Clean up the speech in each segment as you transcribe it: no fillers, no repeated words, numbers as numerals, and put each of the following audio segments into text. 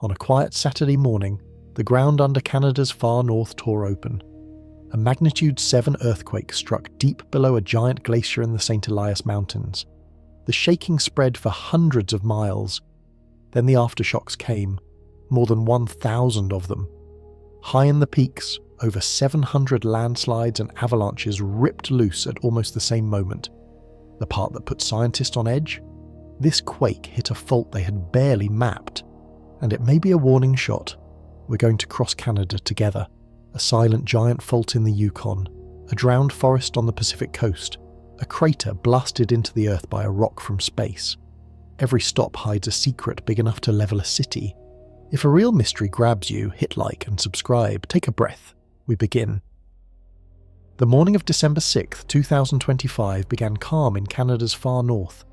On a quiet Saturday morning, the ground under Canada's far north tore open. A magnitude 7 earthquake struck deep below a giant glacier in the Saint Elias Mountains. The shaking spread for hundreds of miles. Then the aftershocks came, more than 1,000 of them. High in the peaks, over 700 landslides and avalanches ripped loose at almost the same moment. The part that put scientists on edge? This quake hit a fault they had barely mapped. And it may be a warning shot. We're going to cross Canada together. A silent giant fault in the Yukon, a drowned forest on the Pacific coast, a crater blasted into the earth by a rock from space. Every stop hides a secret big enough to level a city. If a real mystery grabs you, hit like and subscribe. Take a breath. We begin. The morning of December 6th, 2025 began calm in Canada's far north.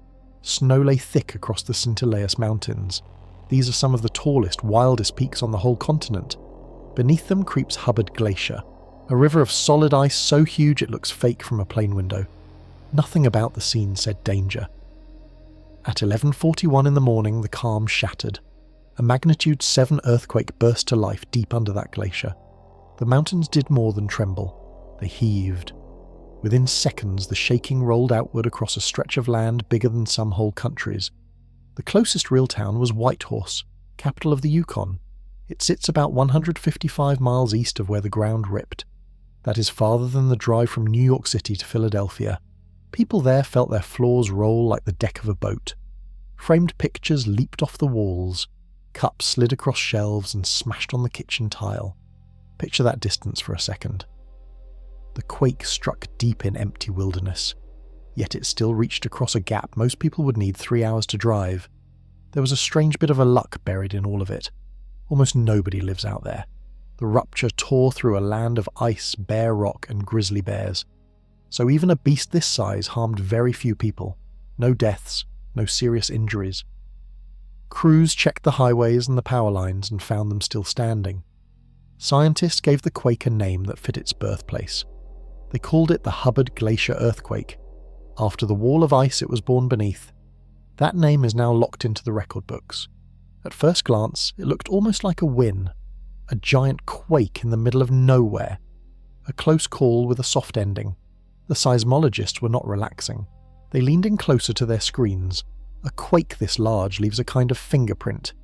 Snow lay thick across the Saint Elias Mountains. These are some of the tallest, wildest peaks on the whole continent. Beneath them creeps Hubbard Glacier, a river of solid ice so huge it looks fake from a plane window. Nothing about the scene said danger. At 11:41 in the morning, the calm shattered. A magnitude 7 earthquake burst to life deep under that glacier. The mountains did more than tremble. They heaved. Within seconds, the shaking rolled outward across a stretch of land bigger than some whole countries. The closest real town was Whitehorse, capital of the Yukon. It sits about 155 miles east of where the ground ripped. That is farther than the drive from New York City to Philadelphia. People there felt their floors roll like the deck of a boat. Framed pictures leaped off the walls. Cups slid across shelves and smashed on the kitchen tile. Picture that distance for a second. The quake struck deep in empty wilderness. Yet it still reached across a gap most people would need 3 hours to drive. There was a strange bit of a luck buried in all of it. Almost nobody lives out there. The rupture tore through a land of ice, bare rock, and grizzly bears. So even a beast this size harmed very few people. No deaths, no serious injuries. Crews checked the highways and the power lines and found them still standing. Scientists gave the quake a name that fit its birthplace. They called it the Hubbard Glacier earthquake. After the wall of ice it was born beneath, that name is now locked into the record books. At first glance, it looked almost like a win. A giant quake in the middle of nowhere. A close call with a soft ending. The seismologists were not relaxing. They leaned in closer to their screens. A quake this large leaves a kind of fingerprint.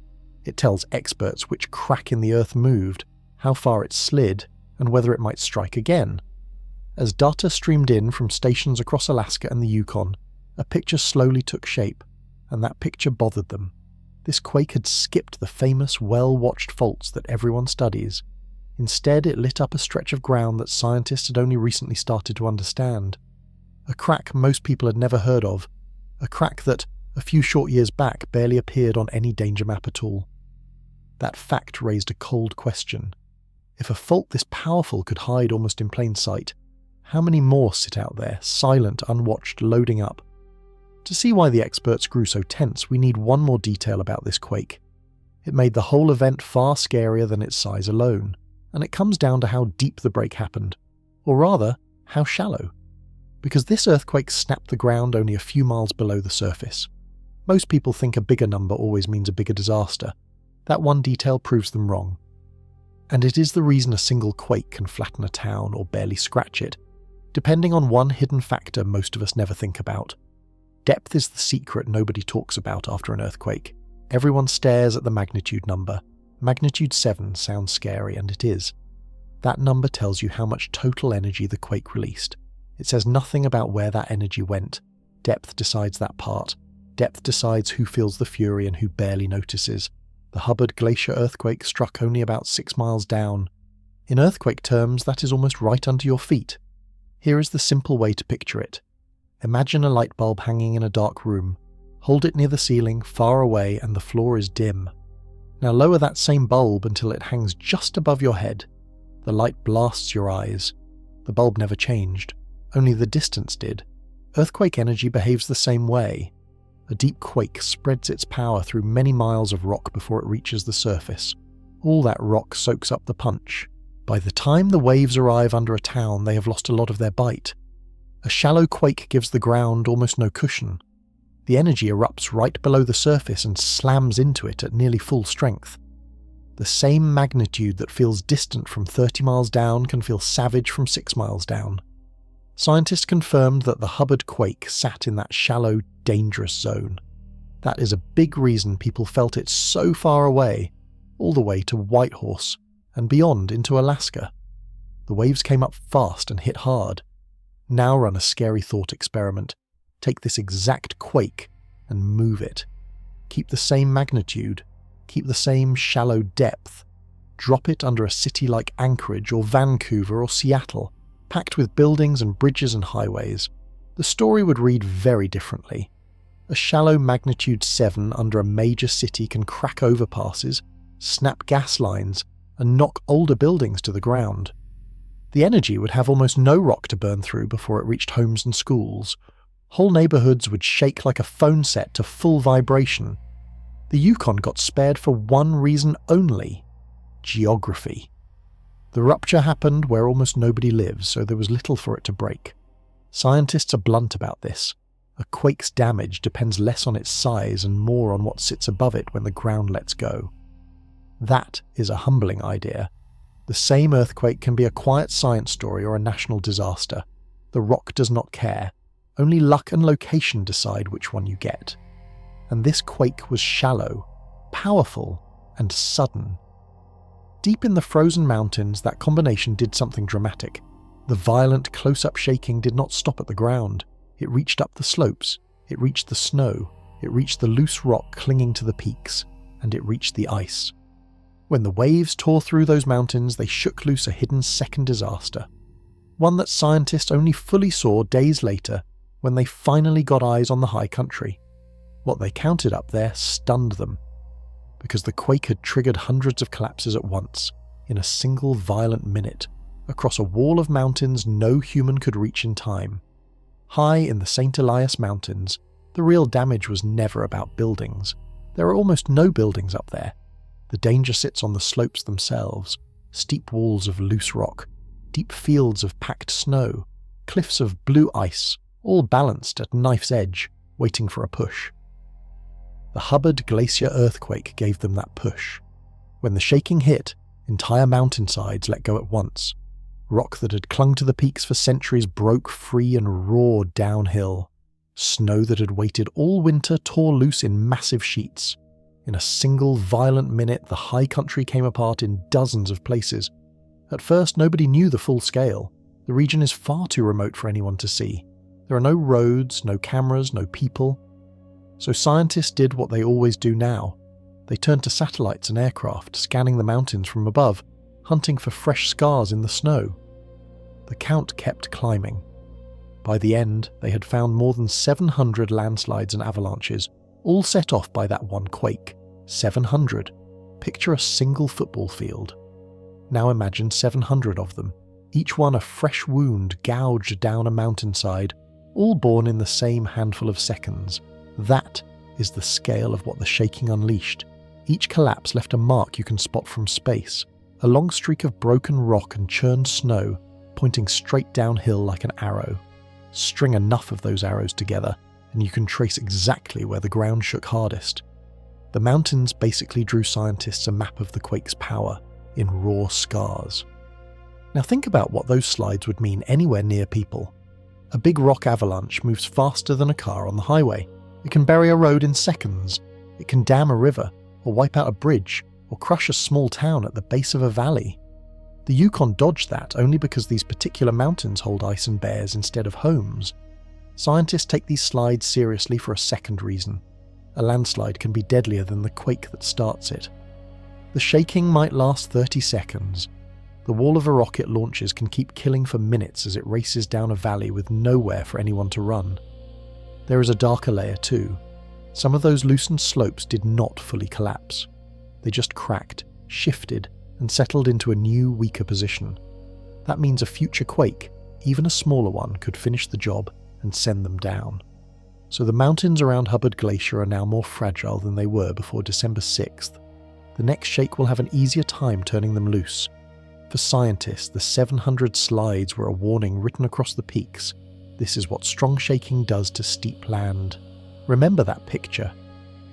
It tells experts which crack in the earth moved, how far it slid, and whether it might strike again. As data streamed in from stations across Alaska and the Yukon, a picture slowly took shape, and that picture bothered them. This quake had skipped the famous, well-watched faults that everyone studies. Instead, it lit up a stretch of ground that scientists had only recently started to understand. A crack most people had never heard of. A crack that, a few short years back, barely appeared on any danger map at all. That fact raised a cold question. If a fault this powerful could hide almost in plain sight, how many more sit out there, silent, unwatched, loading up? To see why the experts grew so tense, we need one more detail about this quake. It made the whole event far scarier than its size alone, and it comes down to how deep the break happened, or rather, how shallow. Because this earthquake snapped the ground only a few miles below the surface. Most people think a bigger number always means a bigger disaster. That one detail proves them wrong. And it is the reason a single quake can flatten a town or barely scratch it, depending on one hidden factor most of us never think about. Depth is the secret nobody talks about after an earthquake. Everyone stares at the magnitude number. Magnitude 7 sounds scary, and it is. That number tells you how much total energy the quake released. It says nothing about where that energy went. Depth decides that part. Depth decides who feels the fury and who barely notices. The Hubbard Glacier earthquake struck only about 6 miles down. In earthquake terms, that is almost right under your feet. Here is the simple way to picture it. Imagine a light bulb hanging in a dark room. Hold it near the ceiling, far away, and the floor is dim. Now lower that same bulb until it hangs just above your head. The light blasts your eyes. The bulb never changed. Only the distance did. Earthquake energy behaves the same way. A deep quake spreads its power through many miles of rock before it reaches the surface. All that rock soaks up the punch. By the time the waves arrive under a town, they have lost a lot of their bite. A shallow quake gives the ground almost no cushion. The energy erupts right below the surface and slams into it at nearly full strength. The same magnitude that feels distant from 30 miles down can feel savage from 6 miles down. Scientists confirmed that the Hubbard quake sat in that shallow, dangerous zone. That is a big reason people felt it so far away, all the way to Whitehorse and beyond into Alaska. The waves came up fast and hit hard. Now run a scary thought experiment. Take this exact quake and move it. Keep the same magnitude. Keep the same shallow depth. Drop it under a city like Anchorage or Vancouver or Seattle, packed with buildings and bridges and highways. The story would read very differently. A shallow magnitude 7 under a major city can crack overpasses, snap gas lines, and knock older buildings to the ground. The energy would have almost no rock to burn through before it reached homes and schools. Whole neighbourhoods would shake like a phone set to full vibration. The Yukon got spared for one reason only: geography. The rupture happened where almost nobody lives, so there was little for it to break. Scientists are blunt about this. A quake's damage depends less on its size and more on what sits above it when the ground lets go. That is a humbling idea. The same earthquake can be a quiet science story or a national disaster. The rock does not care. Only luck and location decide which one you get. And this quake was shallow, powerful, and sudden. Deep in the frozen mountains, that combination did something dramatic. The violent close-up shaking did not stop at the ground. It reached up the slopes, it reached the snow, it reached the loose rock clinging to the peaks, and it reached the ice. When the waves tore through those mountains, they shook loose a hidden second disaster. One that scientists only fully saw days later when they finally got eyes on the high country. What they counted up there stunned them, because the quake had triggered hundreds of collapses at once, in a single violent minute, across a wall of mountains no human could reach in time. High in the Saint Elias Mountains, the real damage was never about buildings. There are almost no buildings up there. The danger sits on the slopes themselves, steep walls of loose rock, deep fields of packed snow, cliffs of blue ice, all balanced at knife's edge, waiting for a push. The Hubbard glacier earthquake gave them that push. When the shaking hit, entire mountainsides let go at once. Rock that had clung to the peaks for centuries broke free and roared downhill. Snow that had waited all winter tore loose in massive sheets. In a single violent minute, the high country came apart in dozens of places. At first, nobody knew the full scale. The region is far too remote for anyone to see. There are no roads, no cameras, no people. So scientists did what they always do now. They turned to satellites and aircraft, scanning the mountains from above, hunting for fresh scars in the snow. The count kept climbing. By the end, they had found more than 700 landslides and avalanches, all set off by that one quake. 700. Picture a single football field. Now imagine 700 of them, each one a fresh wound gouged down a mountainside, all born in the same handful of seconds. That is the scale of what the shaking unleashed. Each collapse left a mark you can spot from space, a long streak of broken rock and churned snow pointing straight downhill like an arrow. String enough of those arrows together, and you can trace exactly where the ground shook hardest. The mountains basically drew scientists a map of the quake's power in raw scars. Now think about what those slides would mean anywhere near people. A big rock avalanche moves faster than a car on the highway. It can bury a road in seconds. It can dam a river, or wipe out a bridge, or crush a small town at the base of a valley. The Yukon dodged that only because these particular mountains hold ice and bears instead of homes. Scientists take these slides seriously for a second reason. A landslide can be deadlier than the quake that starts it. The shaking might last 30 seconds. The wall of a rocket launches can keep killing for minutes as it races down a valley with nowhere for anyone to run. There is a darker layer too. Some of those loosened slopes did not fully collapse. They just cracked, shifted, and settled into a new, weaker position. That means a future quake, even a smaller one, could finish the job and send them down. So the mountains around Hubbard Glacier are now more fragile than they were before December 6th. The next shake will have an easier time turning them loose. For scientists, the 700 slides were a warning written across the peaks. This is what strong shaking does to steep land. Remember that picture.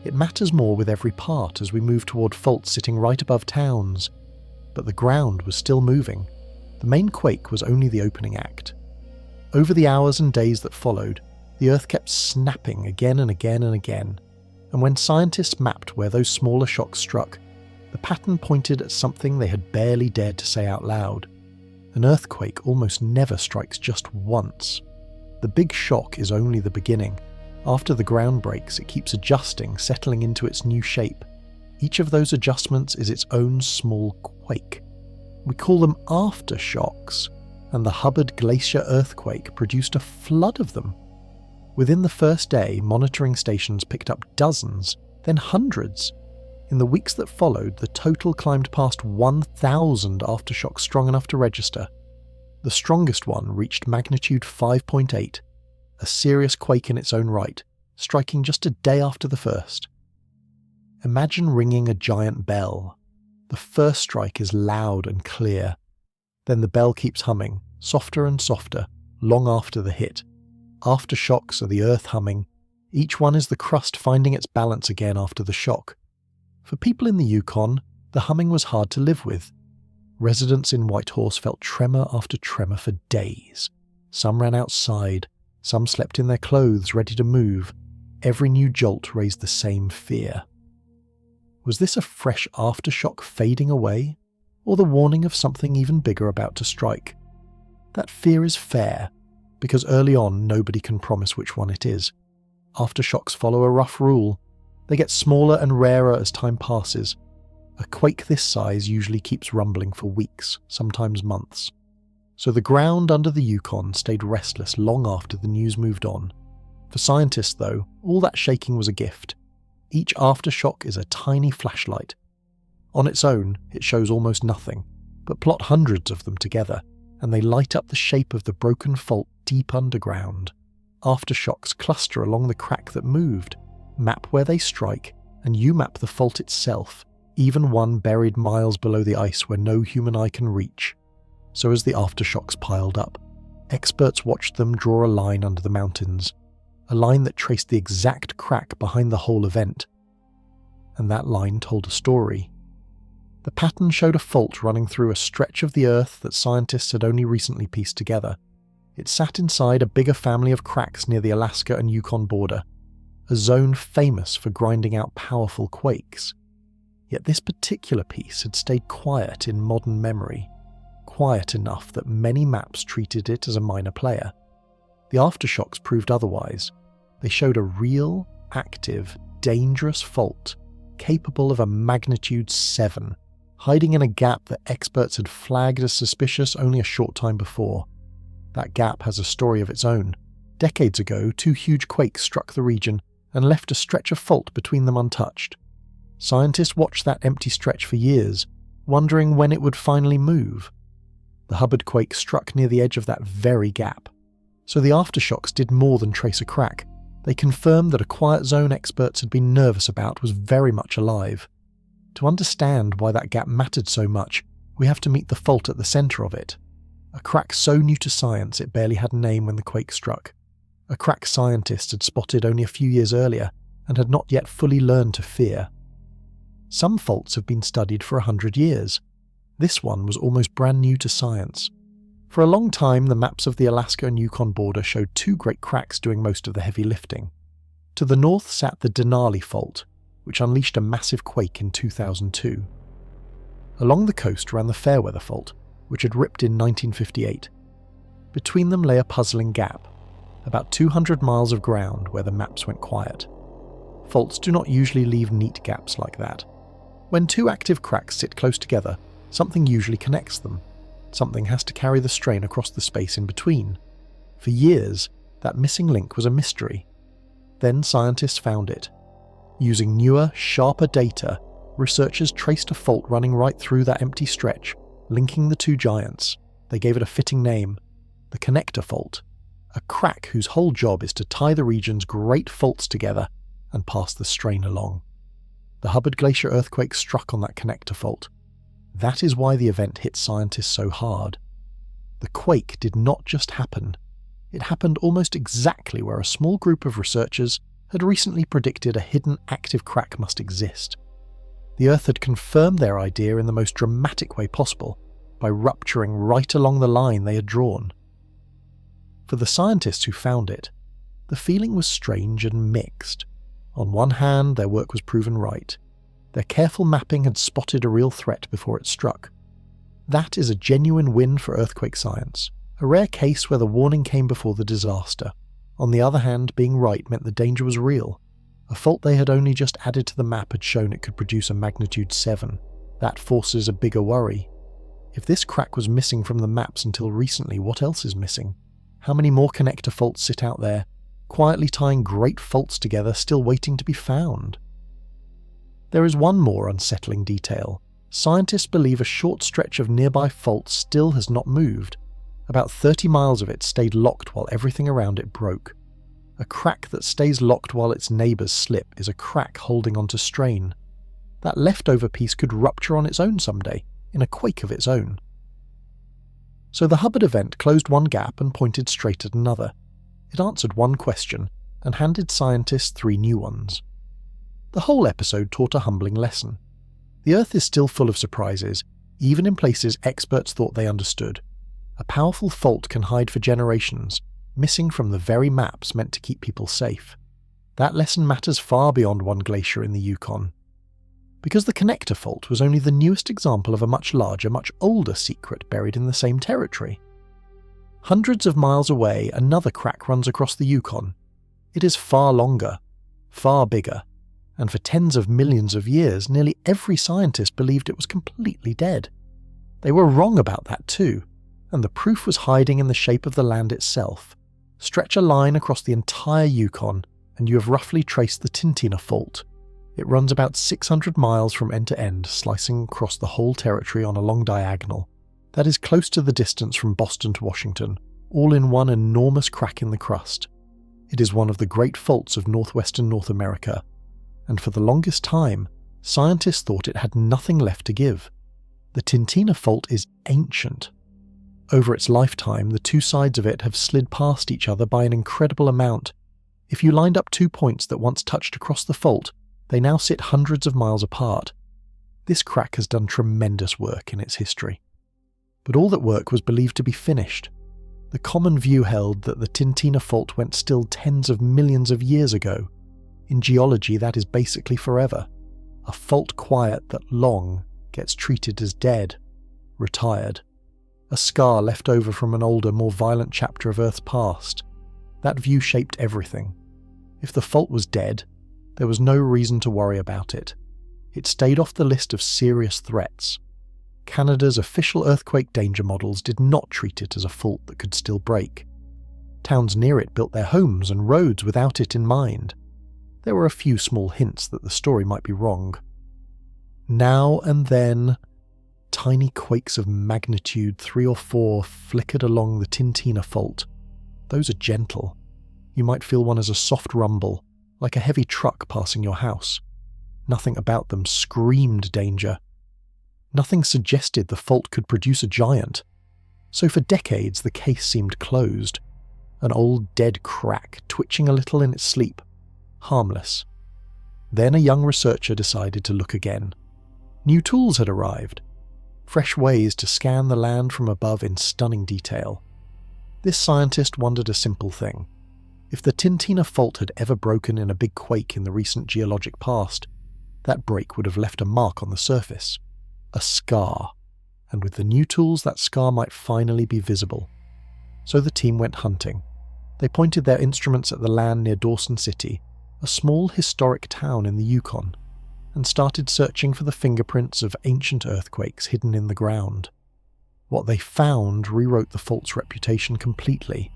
It matters more with every part as we move toward faults sitting right above towns. But the ground was still moving. The main quake was only the opening act. Over the hours and days that followed, the Earth kept snapping again and again and again, and when scientists mapped where those smaller shocks struck, the pattern pointed at something they had barely dared to say out loud. An earthquake almost never strikes just once. The big shock is only the beginning. After the ground breaks, it keeps adjusting, settling into its new shape. Each of those adjustments is its own small quake. We call them aftershocks, and the Hubbard Glacier earthquake produced a flood of them. Within the first day, monitoring stations picked up dozens, then hundreds. In the weeks that followed, the total climbed past 1,000 aftershocks strong enough to register. The strongest one reached magnitude 5.8, a serious quake in its own right, striking just a day after the first. Imagine ringing a giant bell. The first strike is loud and clear. Then the bell keeps humming, softer and softer, long after the hit. Aftershocks are the earth humming. Each one is the crust finding its balance again after the shock. For people in the Yukon, the humming was hard to live with. Residents in Whitehorse felt tremor after tremor for days. Some ran outside, some slept in their clothes ready to move. Every new jolt raised the same fear. Was this a fresh aftershock fading away, or the warning of something even bigger about to strike? That fear is fair, because early on nobody can promise which one it is. Aftershocks follow a rough rule. They get smaller and rarer as time passes. A quake this size usually keeps rumbling for weeks, sometimes months. So the ground under the Yukon stayed restless long after the news moved on. For scientists, though, all that shaking was a gift. Each aftershock is a tiny flashlight. On its own, it shows almost nothing, but plot hundreds of them together, and they light up the shape of the broken fault deep underground. Aftershocks cluster along the crack that moved, map where they strike, and you map the fault itself, even one buried miles below the ice where no human eye can reach. So as the aftershocks piled up, experts watched them draw a line under the mountains, a line that traced the exact crack behind the whole event. And that line told a story. The pattern showed a fault running through a stretch of the Earth that scientists had only recently pieced together. It sat inside a bigger family of cracks near the Alaska and Yukon border, a zone famous for grinding out powerful quakes. Yet this particular piece had stayed quiet in modern memory, quiet enough that many maps treated it as a minor player. The aftershocks proved otherwise. They showed a real, active, dangerous fault, capable of a magnitude 7, hiding in a gap that experts had flagged as suspicious only a short time before. That gap has a story of its own. Decades ago, 2 huge quakes struck the region and left a stretch of fault between them untouched. Scientists watched that empty stretch for years, wondering when it would finally move. The Hubbard quake struck near the edge of that very gap. So the aftershocks did more than trace a crack. They confirmed that a quiet zone experts had been nervous about was very much alive. To understand why that gap mattered so much, we have to meet the fault at the centre of it. A crack so new to science it barely had a name when the quake struck. A crack scientists had spotted only a few years earlier and had not yet fully learned to fear. Some faults have been studied for 100 years. This one was almost brand new to science. For a long time, the maps of the Alaska and Yukon border showed 2 great cracks doing most of the heavy lifting. To the north sat the Denali Fault, which unleashed a massive quake in 2002. Along the coast ran the Fairweather Fault, which had ripped in 1958. Between them lay a puzzling gap, about 200 miles of ground where the maps went quiet. Faults do not usually leave neat gaps like that. When 2 active cracks sit close together, something usually connects them. Something has to carry the strain across the space in between. For years, that missing link was a mystery. Then scientists found it. Using newer, sharper data, researchers traced a fault running right through that empty stretch, linking the 2 giants. They gave it a fitting name, the Connector Fault, a crack whose whole job is to tie the region's great faults together and pass the strain along. The Hubbard Glacier earthquake struck on that Connector Fault. That is why the event hit scientists so hard. The quake did not just happen. It happened almost exactly where a small group of researchers, had recently predicted a hidden active crack must exist. The Earth had confirmed their idea in the most dramatic way possible by rupturing right along the line they had drawn. For the scientists who found it, the feeling was strange and mixed. On one hand, their work was proven right. Their careful mapping had spotted a real threat before it struck. That is a genuine win for earthquake science, a rare case where the warning came before the disaster. On the other hand, being right meant the danger was real. A fault they had only just added to the map had shown it could produce a magnitude 7. That forces a bigger worry. If this crack was missing from the maps until recently, what else is missing? How many more connector faults sit out there, quietly tying great faults together, still waiting to be found? There is one more unsettling detail. Scientists believe a short stretch of nearby fault still has not moved. About 30 miles of it stayed locked while everything around it broke. A crack that stays locked while its neighbours slip is a crack holding onto strain. That leftover piece could rupture on its own someday, in a quake of its own. So the Hubbard event closed one gap and pointed straight at another. It answered one question and handed scientists 3 new ones. The whole episode taught a humbling lesson. The Earth is still full of surprises, even in places experts thought they understood. A powerful fault can hide for generations, missing from the very maps meant to keep people safe. That lesson matters far beyond one glacier in the Yukon. Because the connector fault was only the newest example of a much larger, much older secret buried in the same territory. Hundreds of miles away, another crack runs across the Yukon. It is far longer, far bigger, and for tens of millions of years, nearly every scientist believed it was completely dead. They were wrong about that too, and the proof was hiding in the shape of the land itself. Stretch a line across the entire Yukon, and you have roughly traced the Tintina Fault. It runs about 600 miles from end to end, slicing across the whole territory on a long diagonal. That is close to the distance from Boston to Washington, all in one enormous crack in the crust. It is one of the great faults of northwestern North America, and for the longest time, scientists thought it had nothing left to give. The Tintina Fault is ancient. Over its lifetime, the two sides of it have slid past each other by an incredible amount. If you lined up 2 points that once touched across the fault, they now sit hundreds of miles apart. This crack has done tremendous work in its history. But all that work was believed to be finished. The common view held that the Tintina Fault went still tens of millions of years ago. In geology, that is basically forever. A fault quiet that long gets treated as dead, retired. A scar left over from an older, more violent chapter of Earth's past. That view shaped everything. If the fault was dead, there was no reason to worry about it. It stayed off the list of serious threats. Canada's official earthquake danger models did not treat it as a fault that could still break. Towns near it built their homes and roads without it in mind. There were a few small hints that the story might be wrong. Now and then, tiny quakes of magnitude 3 or 4 flickered along the Tintina Fault. Those are gentle. You might feel one as a soft rumble, like a heavy truck passing your house. Nothing about them screamed danger. Nothing suggested the fault could produce a giant. So for decades the case seemed closed. An old dead crack twitching a little in its sleep. Harmless. Then a young researcher decided to look again. New tools had arrived. Fresh ways to scan the land from above in stunning detail. This scientist wondered a simple thing. If the Tintina Fault had ever broken in a big quake in the recent geologic past, that break would have left a mark on the surface. A scar. And with the new tools, that scar might finally be visible. So the team went hunting. They pointed their instruments at the land near Dawson City, a small historic town in the Yukon, and started searching for the fingerprints of ancient earthquakes hidden in the ground. What they found rewrote the fault's reputation completely.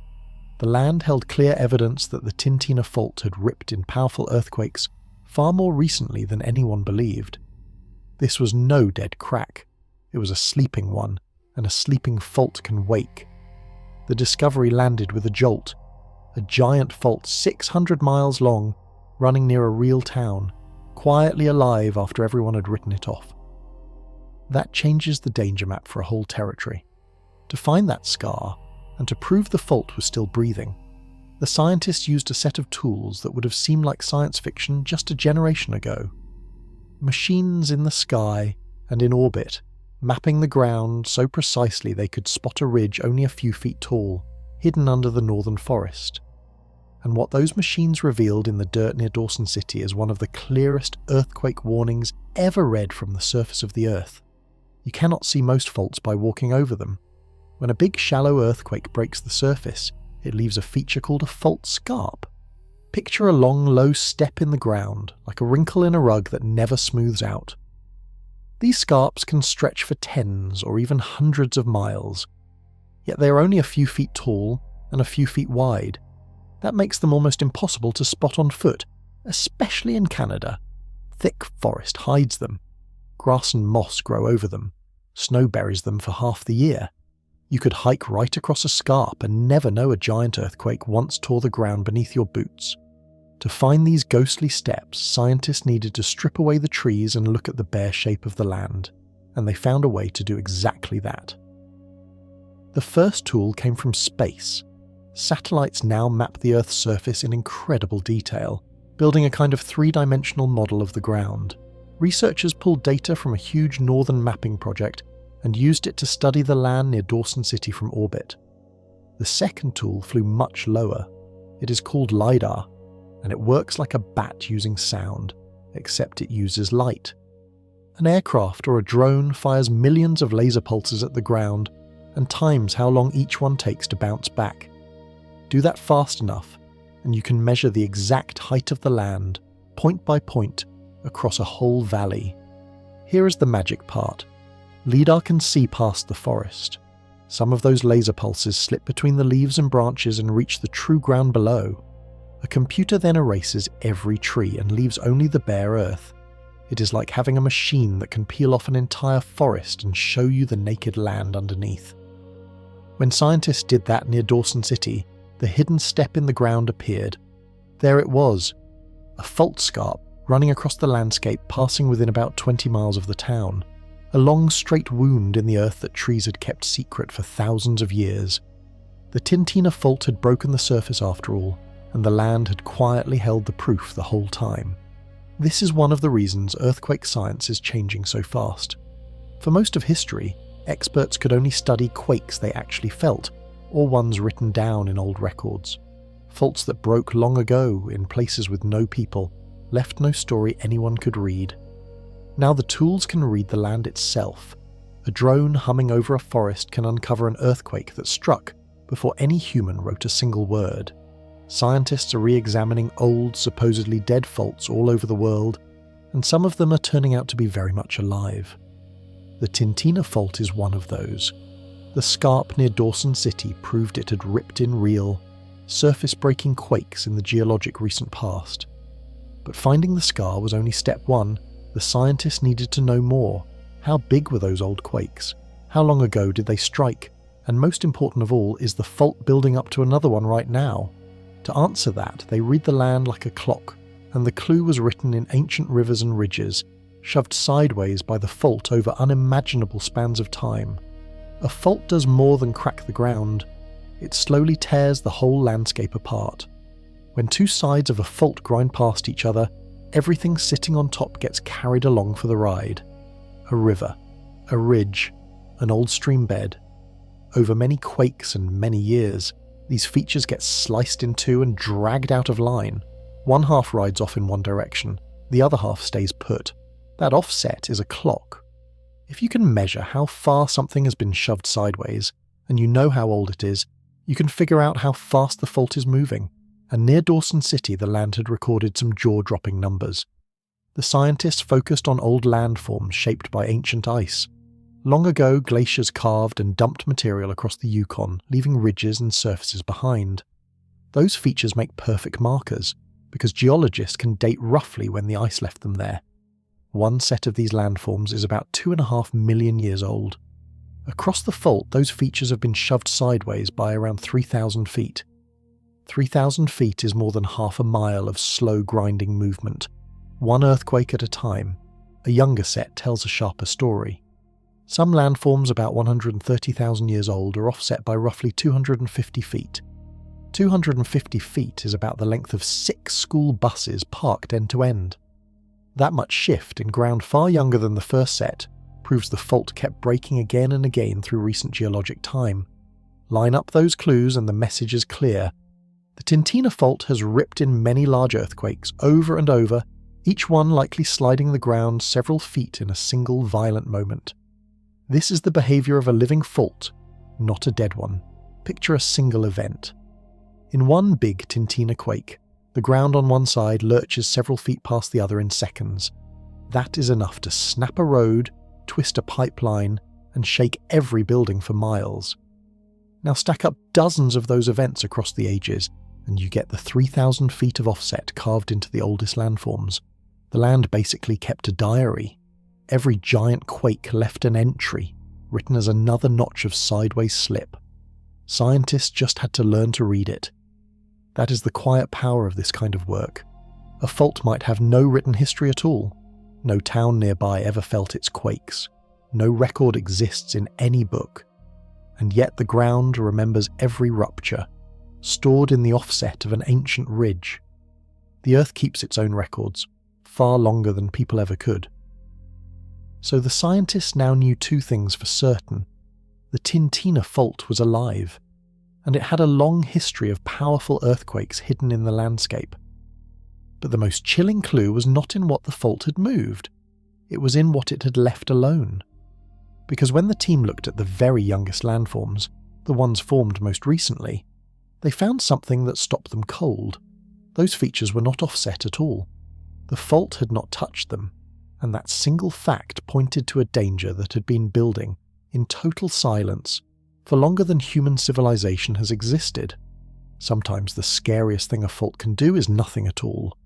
The land held clear evidence that the Tintina Fault had ripped in powerful earthquakes far more recently than anyone believed. This was no dead crack. It was a sleeping one, and a sleeping fault can wake. The discovery landed with a jolt. A giant fault 600 miles long, running near a real town, quietly alive after everyone had written it off. That changes the danger map for a whole territory. To find that scar, and to prove the fault was still breathing, the scientists used a set of tools that would have seemed like science fiction just a generation ago. Machines in the sky and in orbit, mapping the ground so precisely they could spot a ridge only a few feet tall, hidden under the northern forest. And what those machines revealed in the dirt near Dawson City is one of the clearest earthquake warnings ever read from the surface of the Earth. You cannot see most faults by walking over them. When a big shallow earthquake breaks the surface, it leaves a feature called a fault scarp. Picture a long, low step in the ground, like a wrinkle in a rug that never smooths out. These scarps can stretch for tens or even hundreds of miles, yet they are only a few feet tall and a few feet wide. That makes them almost impossible to spot on foot, especially in Canada. Thick forest hides them. Grass and moss grow over them. Snow buries them for half the year. You could hike right across a scarp and never know a giant earthquake once tore the ground beneath your boots. To find these ghostly steps, scientists needed to strip away the trees and look at the bare shape of the land, and they found a way to do exactly that. The first tool came from space. Satellites now map the Earth's surface in incredible detail, building a kind of three-dimensional model of the ground. Researchers pulled data from a huge northern mapping project and used it to study the land near Dawson City from orbit. The second tool flew much lower. It is called LiDAR, and it works like a bat using sound, except it uses light. An aircraft or a drone fires millions of laser pulses at the ground and times how long each one takes to bounce back. Do that fast enough, and you can measure the exact height of the land, point by point, across a whole valley. Here is the magic part. LiDAR can see past the forest. Some of those laser pulses slip between the leaves and branches and reach the true ground below. A computer then erases every tree and leaves only the bare earth. It is like having a machine that can peel off an entire forest and show you the naked land underneath. When scientists did that near Dawson City, the hidden step in the ground appeared. There it was, a fault scarp running across the landscape, passing within about 20 miles of the town. A long straight wound in the earth that trees had kept secret for thousands of years. The Tintina fault had broken the surface after all, and the land had quietly held the proof the whole time. This is one of the reasons earthquake science is changing so fast. For most of history, experts could only study quakes they actually felt, or ones written down in old records. Faults that broke long ago in places with no people, left no story anyone could read. Now the tools can read the land itself. A drone humming over a forest can uncover an earthquake that struck before any human wrote a single word. Scientists are re-examining old, supposedly dead faults all over the world, and some of them are turning out to be very much alive. The Tintina fault is one of those. The scarp near Dawson City proved it had ripped in real, surface-breaking quakes in the geologic recent past. But finding the scar was only step one. The scientists needed to know more. How big were those old quakes? How long ago did they strike? And most important of all, is the fault building up to another one right now? To answer that, they read the land like a clock, and the clue was written in ancient rivers and ridges, shoved sideways by the fault over unimaginable spans of time. A fault does more than crack the ground. It slowly tears the whole landscape apart. When two sides of a fault grind past each other, everything sitting on top gets carried along for the ride. A river, a ridge, an old stream bed. Over many quakes and many years, these features get sliced in two and dragged out of line. One half rides off in one direction, the other half stays put. That offset is a clock. If you can measure how far something has been shoved sideways, and you know how old it is, you can figure out how fast the fault is moving. And near Dawson City, the land had recorded some jaw-dropping numbers. The scientists focused on old landforms shaped by ancient ice. Long ago, glaciers carved and dumped material across the Yukon, leaving ridges and surfaces behind. Those features make perfect markers, because geologists can date roughly when the ice left them there. One set of these landforms is about 2.5 million years old. Across the fault, those features have been shoved sideways by around 3,000 feet. 3,000 feet is more than half a mile of slow grinding movement. One earthquake at a time. A younger set tells a sharper story. Some landforms about 130,000 years old are offset by roughly 250 feet. 250 feet is about the length of 6 school buses parked end to end. That much shift in ground far younger than the first set proves the fault kept breaking again and again through recent geologic time. Line up those clues and the message is clear. The Tintina Fault has ripped in many large earthquakes over and over, each one likely sliding the ground several feet in a single violent moment. This is the behaviour of a living fault, not a dead one. Picture a single event. In one big Tintina quake, the ground on one side lurches several feet past the other in seconds. That is enough to snap a road, twist a pipeline, and shake every building for miles. Now stack up dozens of those events across the ages, and you get the 3,000 feet of offset carved into the oldest landforms. The land basically kept a diary. Every giant quake left an entry, written as another notch of sideways slip. Scientists just had to learn to read it. That is the quiet power of this kind of work. A fault might have no written history at all. No town nearby ever felt its quakes. No record exists in any book. And yet the ground remembers every rupture, stored in the offset of an ancient ridge. The Earth keeps its own records, far longer than people ever could. So the scientists now knew two things for certain. The Tintina Fault was alive, and it had a long history of powerful earthquakes hidden in the landscape. But the most chilling clue was not in what the fault had moved, it was in what it had left alone. Because when the team looked at the very youngest landforms, the ones formed most recently, they found something that stopped them cold. Those features were not offset at all. The fault had not touched them, and that single fact pointed to a danger that had been building, in total silence, for longer than human civilization has existed. Sometimes the scariest thing a fault can do is nothing at all.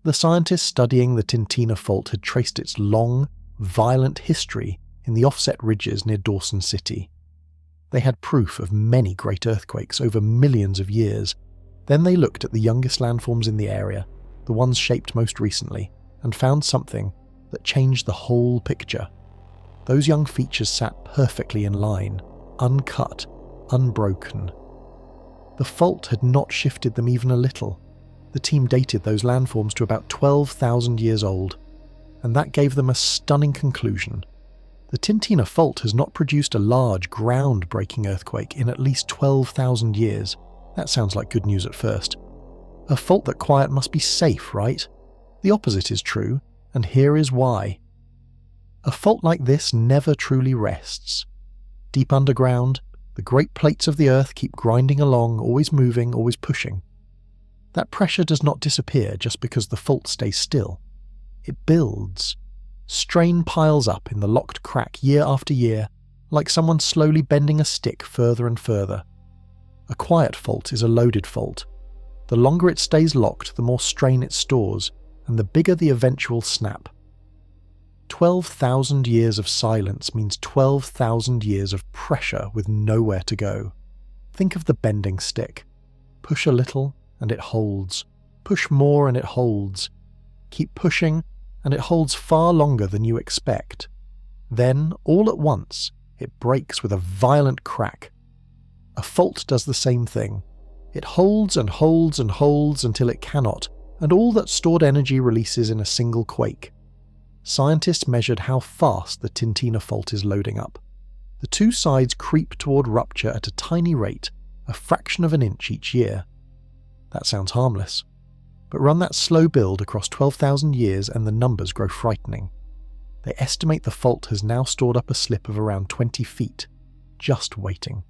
The scientists studying the Tintina Fault had traced its long, violent history in the offset ridges near Dawson City. They had proof of many great earthquakes over millions of years. Then they looked at the youngest landforms in the area, the ones shaped most recently, and found something that changed the whole picture. Those young features sat perfectly in line, uncut, unbroken. The fault had not shifted them even a little. The team dated those landforms to about 12,000 years old, and that gave them a stunning conclusion. The Tintina Fault has not produced a large, ground-breaking earthquake in at least 12,000 years. That sounds like good news at first. A fault that quiet must be safe, right? The opposite is true, and here is why. A fault like this never truly rests. Deep underground, the great plates of the Earth keep grinding along, always moving, always pushing. That pressure does not disappear just because the fault stays still. It builds. Strain piles up in the locked crack year after year, like someone slowly bending a stick further and further. A quiet fault is a loaded fault. The longer it stays locked, the more strain it stores, and the bigger the eventual snap. 12,000 years of silence means 12,000 years of pressure with nowhere to go. Think of the bending stick. Push a little, and it holds. Push more, and it holds. Keep pushing, and it holds far longer than you expect. Then, all at once, it breaks with a violent crack. A fault does the same thing. It holds and holds and holds until it cannot, and all that stored energy releases in a single quake. Scientists measured how fast the Tintina Fault is loading up. The two sides creep toward rupture at a tiny rate, a fraction of an inch each year. That sounds harmless. But run that slow build across 12,000 years and the numbers grow frightening. They estimate the fault has now stored up a slip of around 20 feet, just waiting.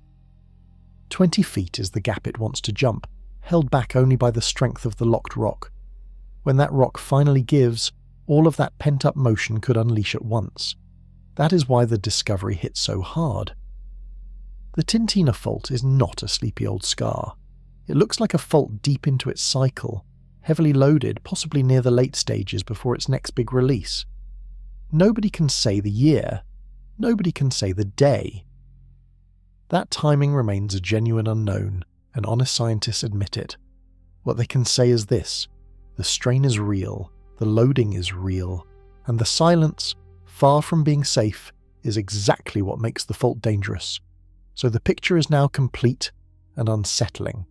20 feet is the gap it wants to jump, held back only by the strength of the locked rock. When that rock finally gives, all of that pent-up motion could unleash at once. That is why the discovery hit so hard. The Tintina Fault is not a sleepy old scar. It looks like a fault deep into its cycle, heavily loaded, possibly near the late stages before its next big release. Nobody can say the year. Nobody can say the day. That timing remains a genuine unknown, and honest scientists admit it. What they can say is this: the strain is real, the loading is real, and the silence, far from being safe, is exactly what makes the fault dangerous. So the picture is now complete and unsettling.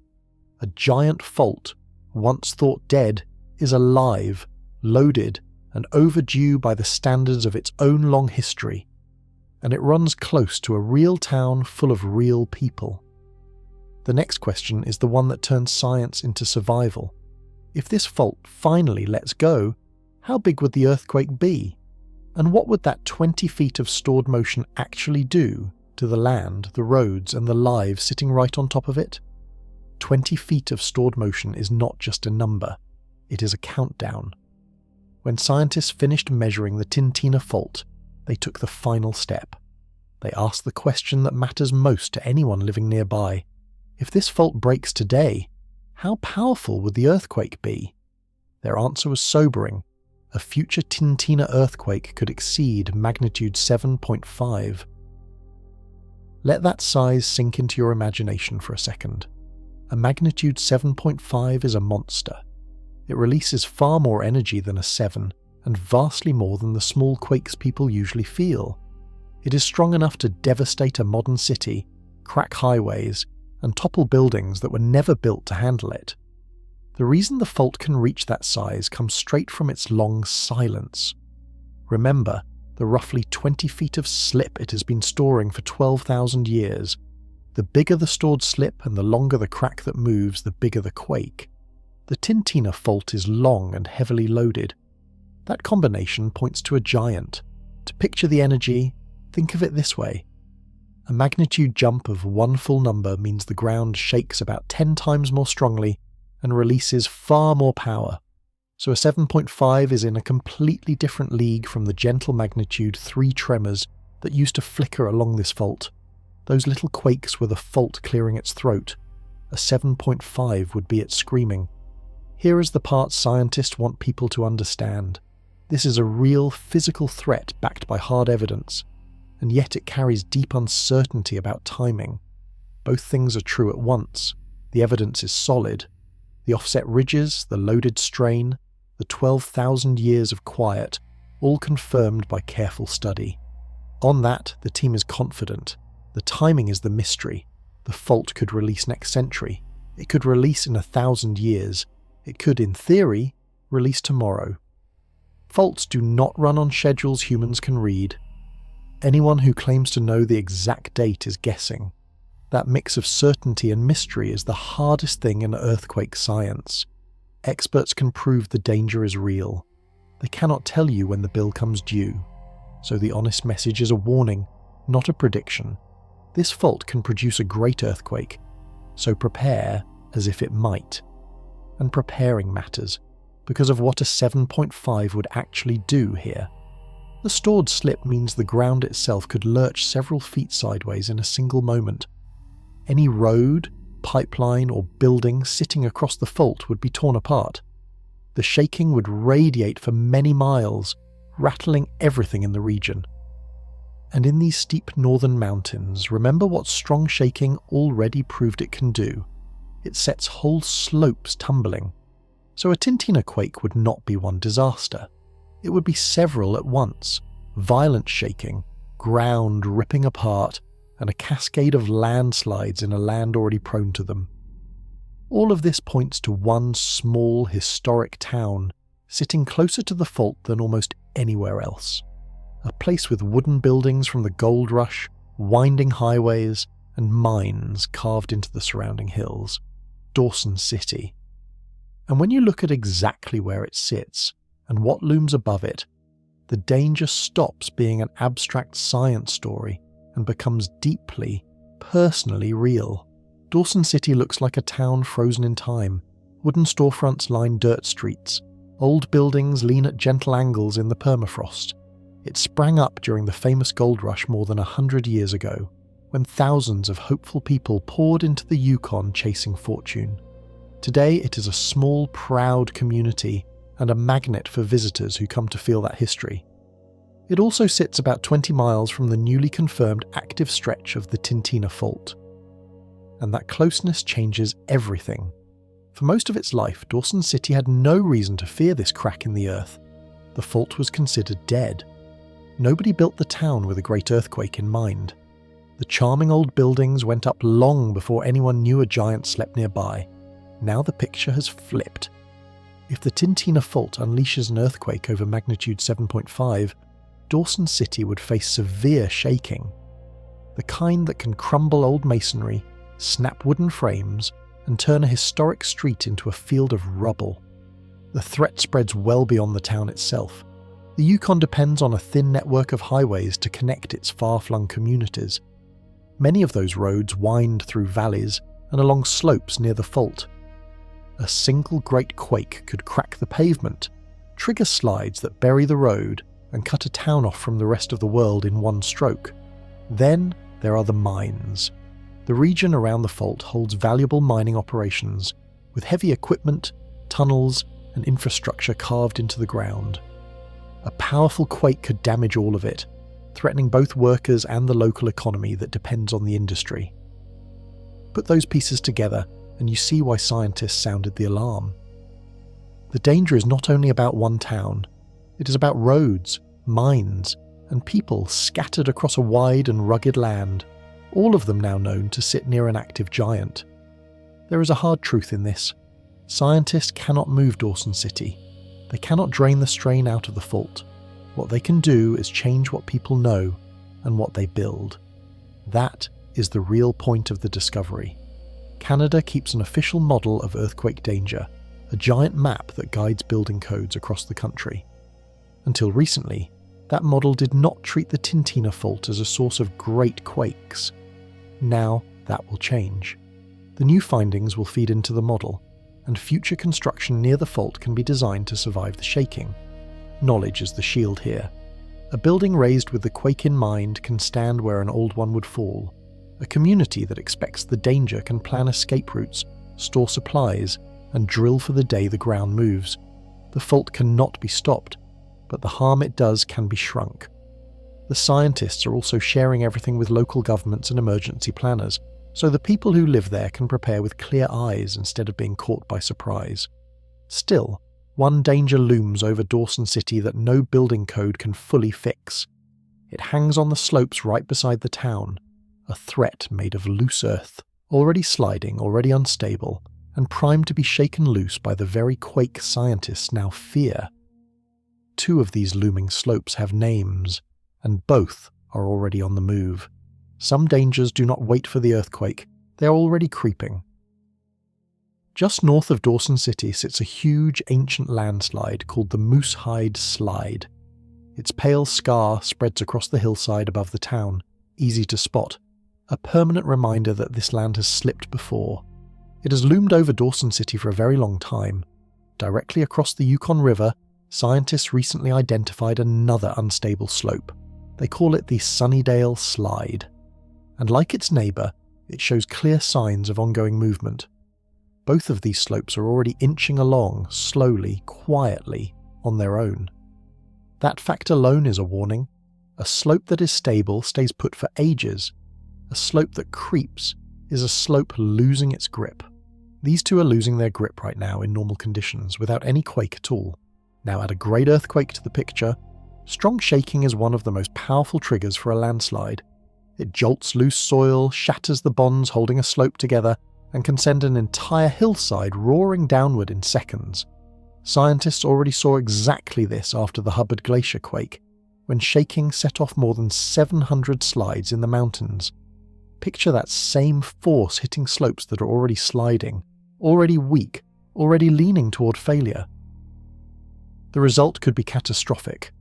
A giant fault, once thought dead, is alive, loaded, and overdue by the standards of its own long history. And it runs close to a real town full of real people. The next question is the one that turns science into survival. If this fault finally lets go, how big would the earthquake be? And what would that 20 feet of stored motion actually do to the land, the roads, and the lives sitting right on top of it? 20 feet of stored motion is not just a number, it is a countdown. When scientists finished measuring the Tintina Fault, they took the final step. They asked the question that matters most to anyone living nearby. If this fault breaks today, how powerful would the earthquake be? Their answer was sobering. A future Tintina earthquake could exceed magnitude 7.5. Let that size sink into your imagination for a second. A magnitude 7.5 is a monster. It releases far more energy than a 7, and vastly more than the small quakes people usually feel. It is strong enough to devastate a modern city, crack highways, and topple buildings that were never built to handle it. The reason the fault can reach that size comes straight from its long silence. Remember the roughly 20 feet of slip it has been storing for 12,000 years. The bigger the stored slip and the longer the crack that moves, the bigger the quake. The Tintina Fault is long and heavily loaded. That combination points to a giant. To picture the energy, think of it this way. A magnitude jump of one full number means the ground shakes about 10 times more strongly and releases far more power. So a 7.5 is in a completely different league from the gentle magnitude 3 tremors that used to flicker along this fault. Those little quakes were the fault clearing its throat. A 7.5 would be it screaming. Here is the part scientists want people to understand. This is a real physical threat backed by hard evidence, and yet it carries deep uncertainty about timing. Both things are true at once. The evidence is solid. The offset ridges, the loaded strain, the 12,000 years of quiet, all confirmed by careful study. On that, the team is confident. The timing is the mystery. The fault could release next century. It could release in 1,000 years. It could, in theory, release tomorrow. Faults do not run on schedules humans can read. Anyone who claims to know the exact date is guessing. That mix of certainty and mystery is the hardest thing in earthquake science. Experts can prove the danger is real. They cannot tell you when the bill comes due. So the honest message is a warning, not a prediction. This fault can produce a great earthquake, so prepare as if it might. And preparing matters, because of what a 7.5 would actually do here. The stored slip means the ground itself could lurch several feet sideways in a single moment. Any road, pipeline, or building sitting across the fault would be torn apart. The shaking would radiate for many miles, rattling everything in the region. And in these steep northern mountains, remember what strong shaking already proved it can do. It sets whole slopes tumbling. So a Tintina quake would not be one disaster. It would be several at once. Violent shaking, ground ripping apart, and a cascade of landslides in a land already prone to them. All of this points to one small historic town, sitting closer to the fault than almost anywhere else. A place with wooden buildings from the gold rush, winding highways, and mines carved into the surrounding hills. Dawson City. And when you look at exactly where it sits, and what looms above it, the danger stops being an abstract science story and becomes deeply, personally real. Dawson City looks like a town frozen in time. Wooden storefronts line dirt streets. Old buildings lean at gentle angles in the permafrost. It sprang up during the famous gold rush more than 100 years ago, when thousands of hopeful people poured into the Yukon chasing fortune. Today it is a small, proud community and a magnet for visitors who come to feel that history. It also sits about 20 miles from the newly confirmed active stretch of the Tintina Fault. And that closeness changes everything. For most of its life, Dawson City had no reason to fear this crack in the earth. The fault was considered dead. Nobody built the town with a great earthquake in mind. The charming old buildings went up long before anyone knew a giant slept nearby. now the picture has flipped. If the Tintina Fault unleashes an earthquake over magnitude 7.5, Dawson City would face severe shaking. The kind that can crumble old masonry, snap wooden frames, and turn a historic street into a field of rubble. The threat spreads well beyond the town itself. The Yukon depends on a thin network of highways to connect its far-flung communities. Many of those roads wind through valleys and along slopes near the fault. A single great quake could crack the pavement, trigger slides that bury the road, and cut a town off from the rest of the world in one stroke. Then there are the mines. The region around the fault holds valuable mining operations, with heavy equipment, tunnels, and infrastructure carved into the ground. A powerful quake could damage all of it, threatening both workers and the local economy that depends on the industry. Put those pieces together, and you see why scientists sounded the alarm. The danger is not only about one town, it is about roads, mines, and people scattered across a wide and rugged land, all of them now known to sit near an active giant. There is a hard truth in this. Scientists cannot move Dawson City. They cannot drain the strain out of the fault. What they can do is change what people know and what they build. That is the real point of the discovery. Canada keeps an official model of earthquake danger, a giant map that guides building codes across the country. Until recently, that model did not treat the Tintina Fault as a source of great quakes. Now that will change. The new findings will feed into the model, and future construction near the fault can be designed to survive the shaking. Knowledge is the shield here. A building raised with the quake in mind can stand where an old one would fall. A community that expects the danger can plan escape routes, store supplies, and drill for the day the ground moves. The fault cannot be stopped, but the harm it does can be shrunk. The scientists are also sharing everything with local governments and emergency planners, so the people who live there can prepare with clear eyes instead of being caught by surprise. Still, one danger looms over Dawson City that no building code can fully fix. It hangs on the slopes right beside the town, a threat made of loose earth, already sliding, already unstable, and primed to be shaken loose by the very quake scientists now fear. Two of these looming slopes have names, and both are already on the move. Some dangers do not wait for the earthquake, they are already creeping. Just north of Dawson City sits a huge ancient landslide called the Moosehide Slide. Its pale scar spreads across the hillside above the town, easy to spot, a permanent reminder that this land has slipped before. It has loomed over Dawson City for a very long time. Directly across the Yukon River, scientists recently identified another unstable slope. They call it the Sunnydale Slide. And like its neighbour, it shows clear signs of ongoing movement. Both of these slopes are already inching along, slowly, quietly, on their own. That fact alone is a warning. A slope that is stable stays put for ages. A slope that creeps is a slope losing its grip. These two are losing their grip right now in normal conditions, without any quake at all. Now add a great earthquake to the picture. Strong shaking is one of the most powerful triggers for a landslide. It jolts loose soil, shatters the bonds holding a slope together, and can send an entire hillside roaring downward in seconds. Scientists already saw exactly this after the Hubbard Glacier quake, when shaking set off more than 700 slides in the mountains. Picture that same force hitting slopes that are already sliding, already weak, already leaning toward failure. The result could be catastrophic.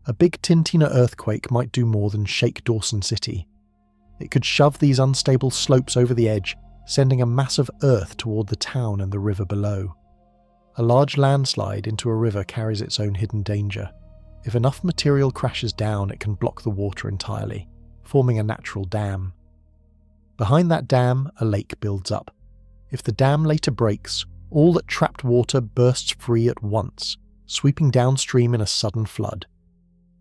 A big Tintina earthquake might do more than shake Dawson City. It could shove these unstable slopes over the edge, sending a mass of earth toward the town and the river below. A large landslide into a river carries its own hidden danger. If enough material crashes down, it can block the water entirely, forming a natural dam. Behind that dam, a lake builds up. If the dam later breaks, all that trapped water bursts free at once, sweeping downstream in a sudden flood.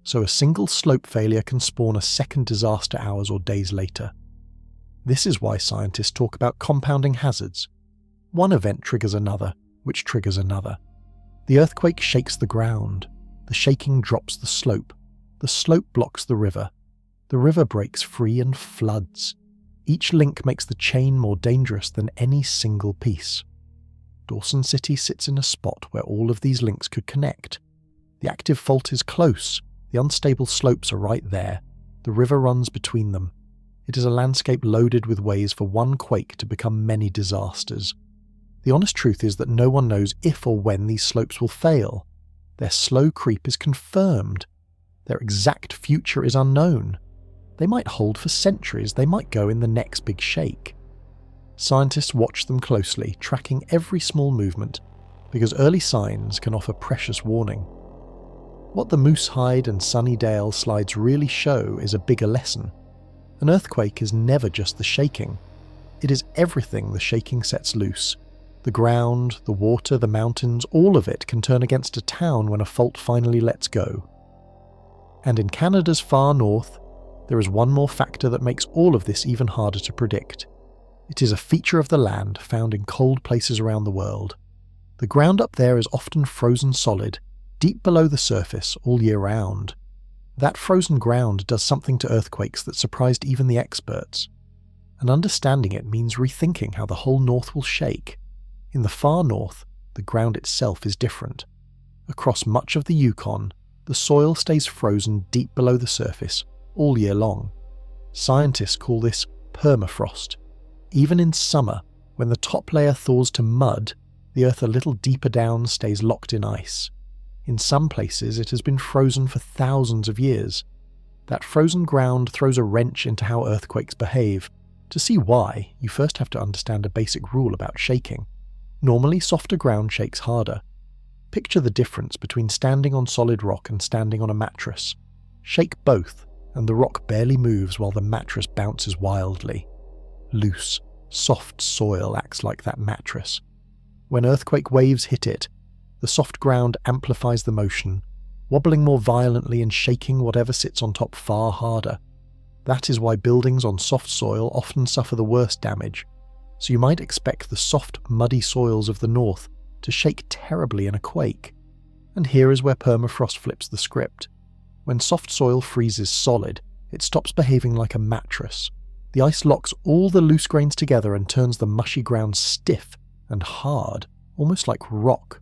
So a single slope failure can spawn a second disaster hours or days later. This is why scientists talk about compounding hazards. One event triggers another, which triggers another. The earthquake shakes the ground. The shaking drops the slope blocks the river breaks free and floods. Each link makes the chain more dangerous than any single piece. Dawson City sits in a spot where all of these links could connect. The active fault is close, the unstable slopes are right there, the river runs between them. It is a landscape loaded with ways for one quake to become many disasters. The honest truth is that no one knows if or when these slopes will fail. Their slow creep is confirmed. Their exact future is unknown. They might hold for centuries, they might go in the next big shake. Scientists watch them closely, tracking every small movement, because early signs can offer precious warning. What the Moosehide and Sunnydale slides really show is a bigger lesson. An earthquake is never just the shaking. It is everything the shaking sets loose. The ground, the water, the mountains, all of it can turn against a town when a fault finally lets go. And in Canada's far north, there is one more factor that makes all of this even harder to predict. It is a feature of the land found in cold places around the world. The ground up there is often frozen solid, deep below the surface all year round. That frozen ground does something to earthquakes that surprised even the experts. And understanding it means rethinking how the whole north will shake. In the far north, the ground itself is different. Across much of the Yukon, the soil stays frozen deep below the surface all year long. Scientists call this permafrost. Even in summer, when the top layer thaws to mud, the earth a little deeper down stays locked in ice. In some places it has been frozen for thousands of years. That frozen ground throws a wrench into how earthquakes behave. To see why, you first have to understand a basic rule about shaking. Normally, softer ground shakes harder. Picture the difference between standing on solid rock and standing on a mattress. Shake both, and the rock barely moves while the mattress bounces wildly. Loose, soft soil acts like that mattress. When earthquake waves hit it, the soft ground amplifies the motion, wobbling more violently and shaking whatever sits on top far harder. That is why buildings on soft soil often suffer the worst damage. So you might expect the soft, muddy soils of the north to shake terribly in a quake. And here is where permafrost flips the script. When soft soil freezes solid, it stops behaving like a mattress. The ice locks all the loose grains together and turns the mushy ground stiff and hard, almost like rock.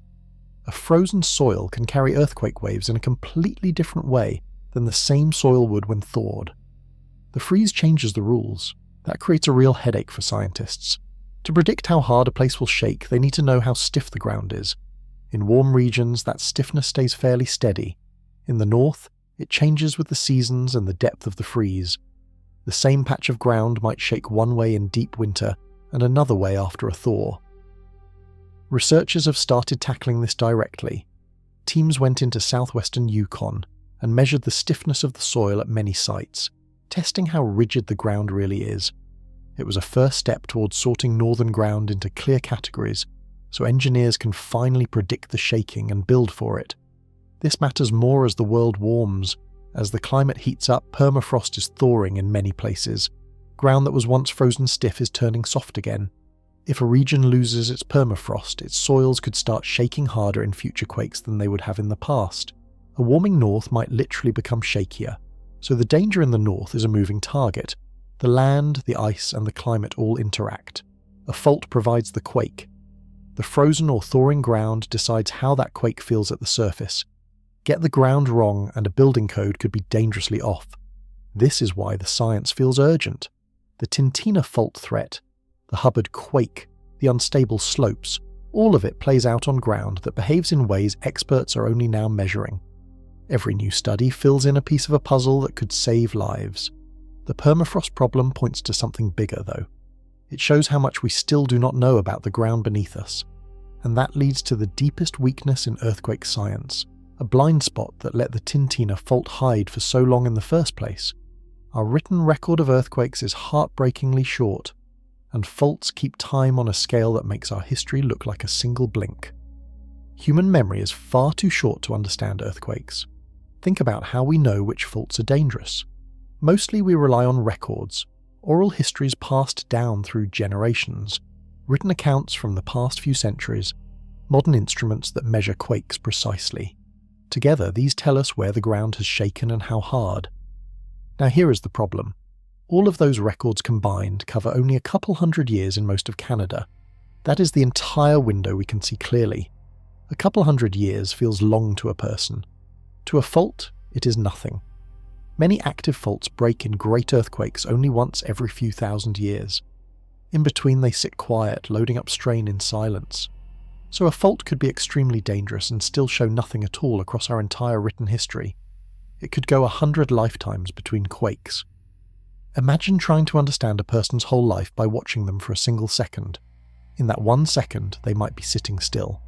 A frozen soil can carry earthquake waves in a completely different way than the same soil would when thawed. The freeze changes the rules. That creates a real headache for scientists. To predict how hard a place will shake, they need to know how stiff the ground is. In warm regions, that stiffness stays fairly steady. In the north, it changes with the seasons and the depth of the freeze. The same patch of ground might shake one way in deep winter and another way after a thaw. Researchers have started tackling this directly. Teams went into southwestern Yukon and measured the stiffness of the soil at many sites, testing how rigid the ground really is. It was a first step towards sorting northern ground into clear categories, so engineers can finally predict the shaking and build for it. This matters more as the world warms. As the climate heats up, permafrost is thawing in many places. Ground that was once frozen stiff is turning soft again. If a region loses its permafrost, its soils could start shaking harder in future quakes than they would have in the past. A warming north might literally become shakier. So the danger in the north is a moving target. The land, the ice, and the climate all interact. A fault provides the quake. The frozen or thawing ground decides how that quake feels at the surface. Get the ground wrong and a building code could be dangerously off. This is why the science feels urgent. The Tintina fault threat, the Hubbard quake, the unstable slopes, all of it plays out on ground that behaves in ways experts are only now measuring. Every new study fills in a piece of a puzzle that could save lives. The permafrost problem points to something bigger, though. It shows how much we still do not know about the ground beneath us. And that leads to the deepest weakness in earthquake science, a blind spot that let the Tintina fault hide for so long in the first place. Our written record of earthquakes is heartbreakingly short, and faults keep time on a scale that makes our history look like a single blink. Human memory is far too short to understand earthquakes. Think about how we know which faults are dangerous. Mostly we rely on records, oral histories passed down through generations, written accounts from the past few centuries, modern instruments that measure quakes precisely. Together, these tell us where the ground has shaken and how hard. Now here is the problem. All of those records combined cover only a couple hundred years in most of Canada. That is the entire window we can see clearly. A couple hundred years feels long to a person. To a fault, it is nothing. Many active faults break in great earthquakes only once every few thousand years. In between they sit quiet, loading up strain in silence. So a fault could be extremely dangerous and still show nothing at all across our entire written history. It could go 100 lifetimes between quakes. Imagine trying to understand a person's whole life by watching them for a single second. In that 1 second, they might be sitting still.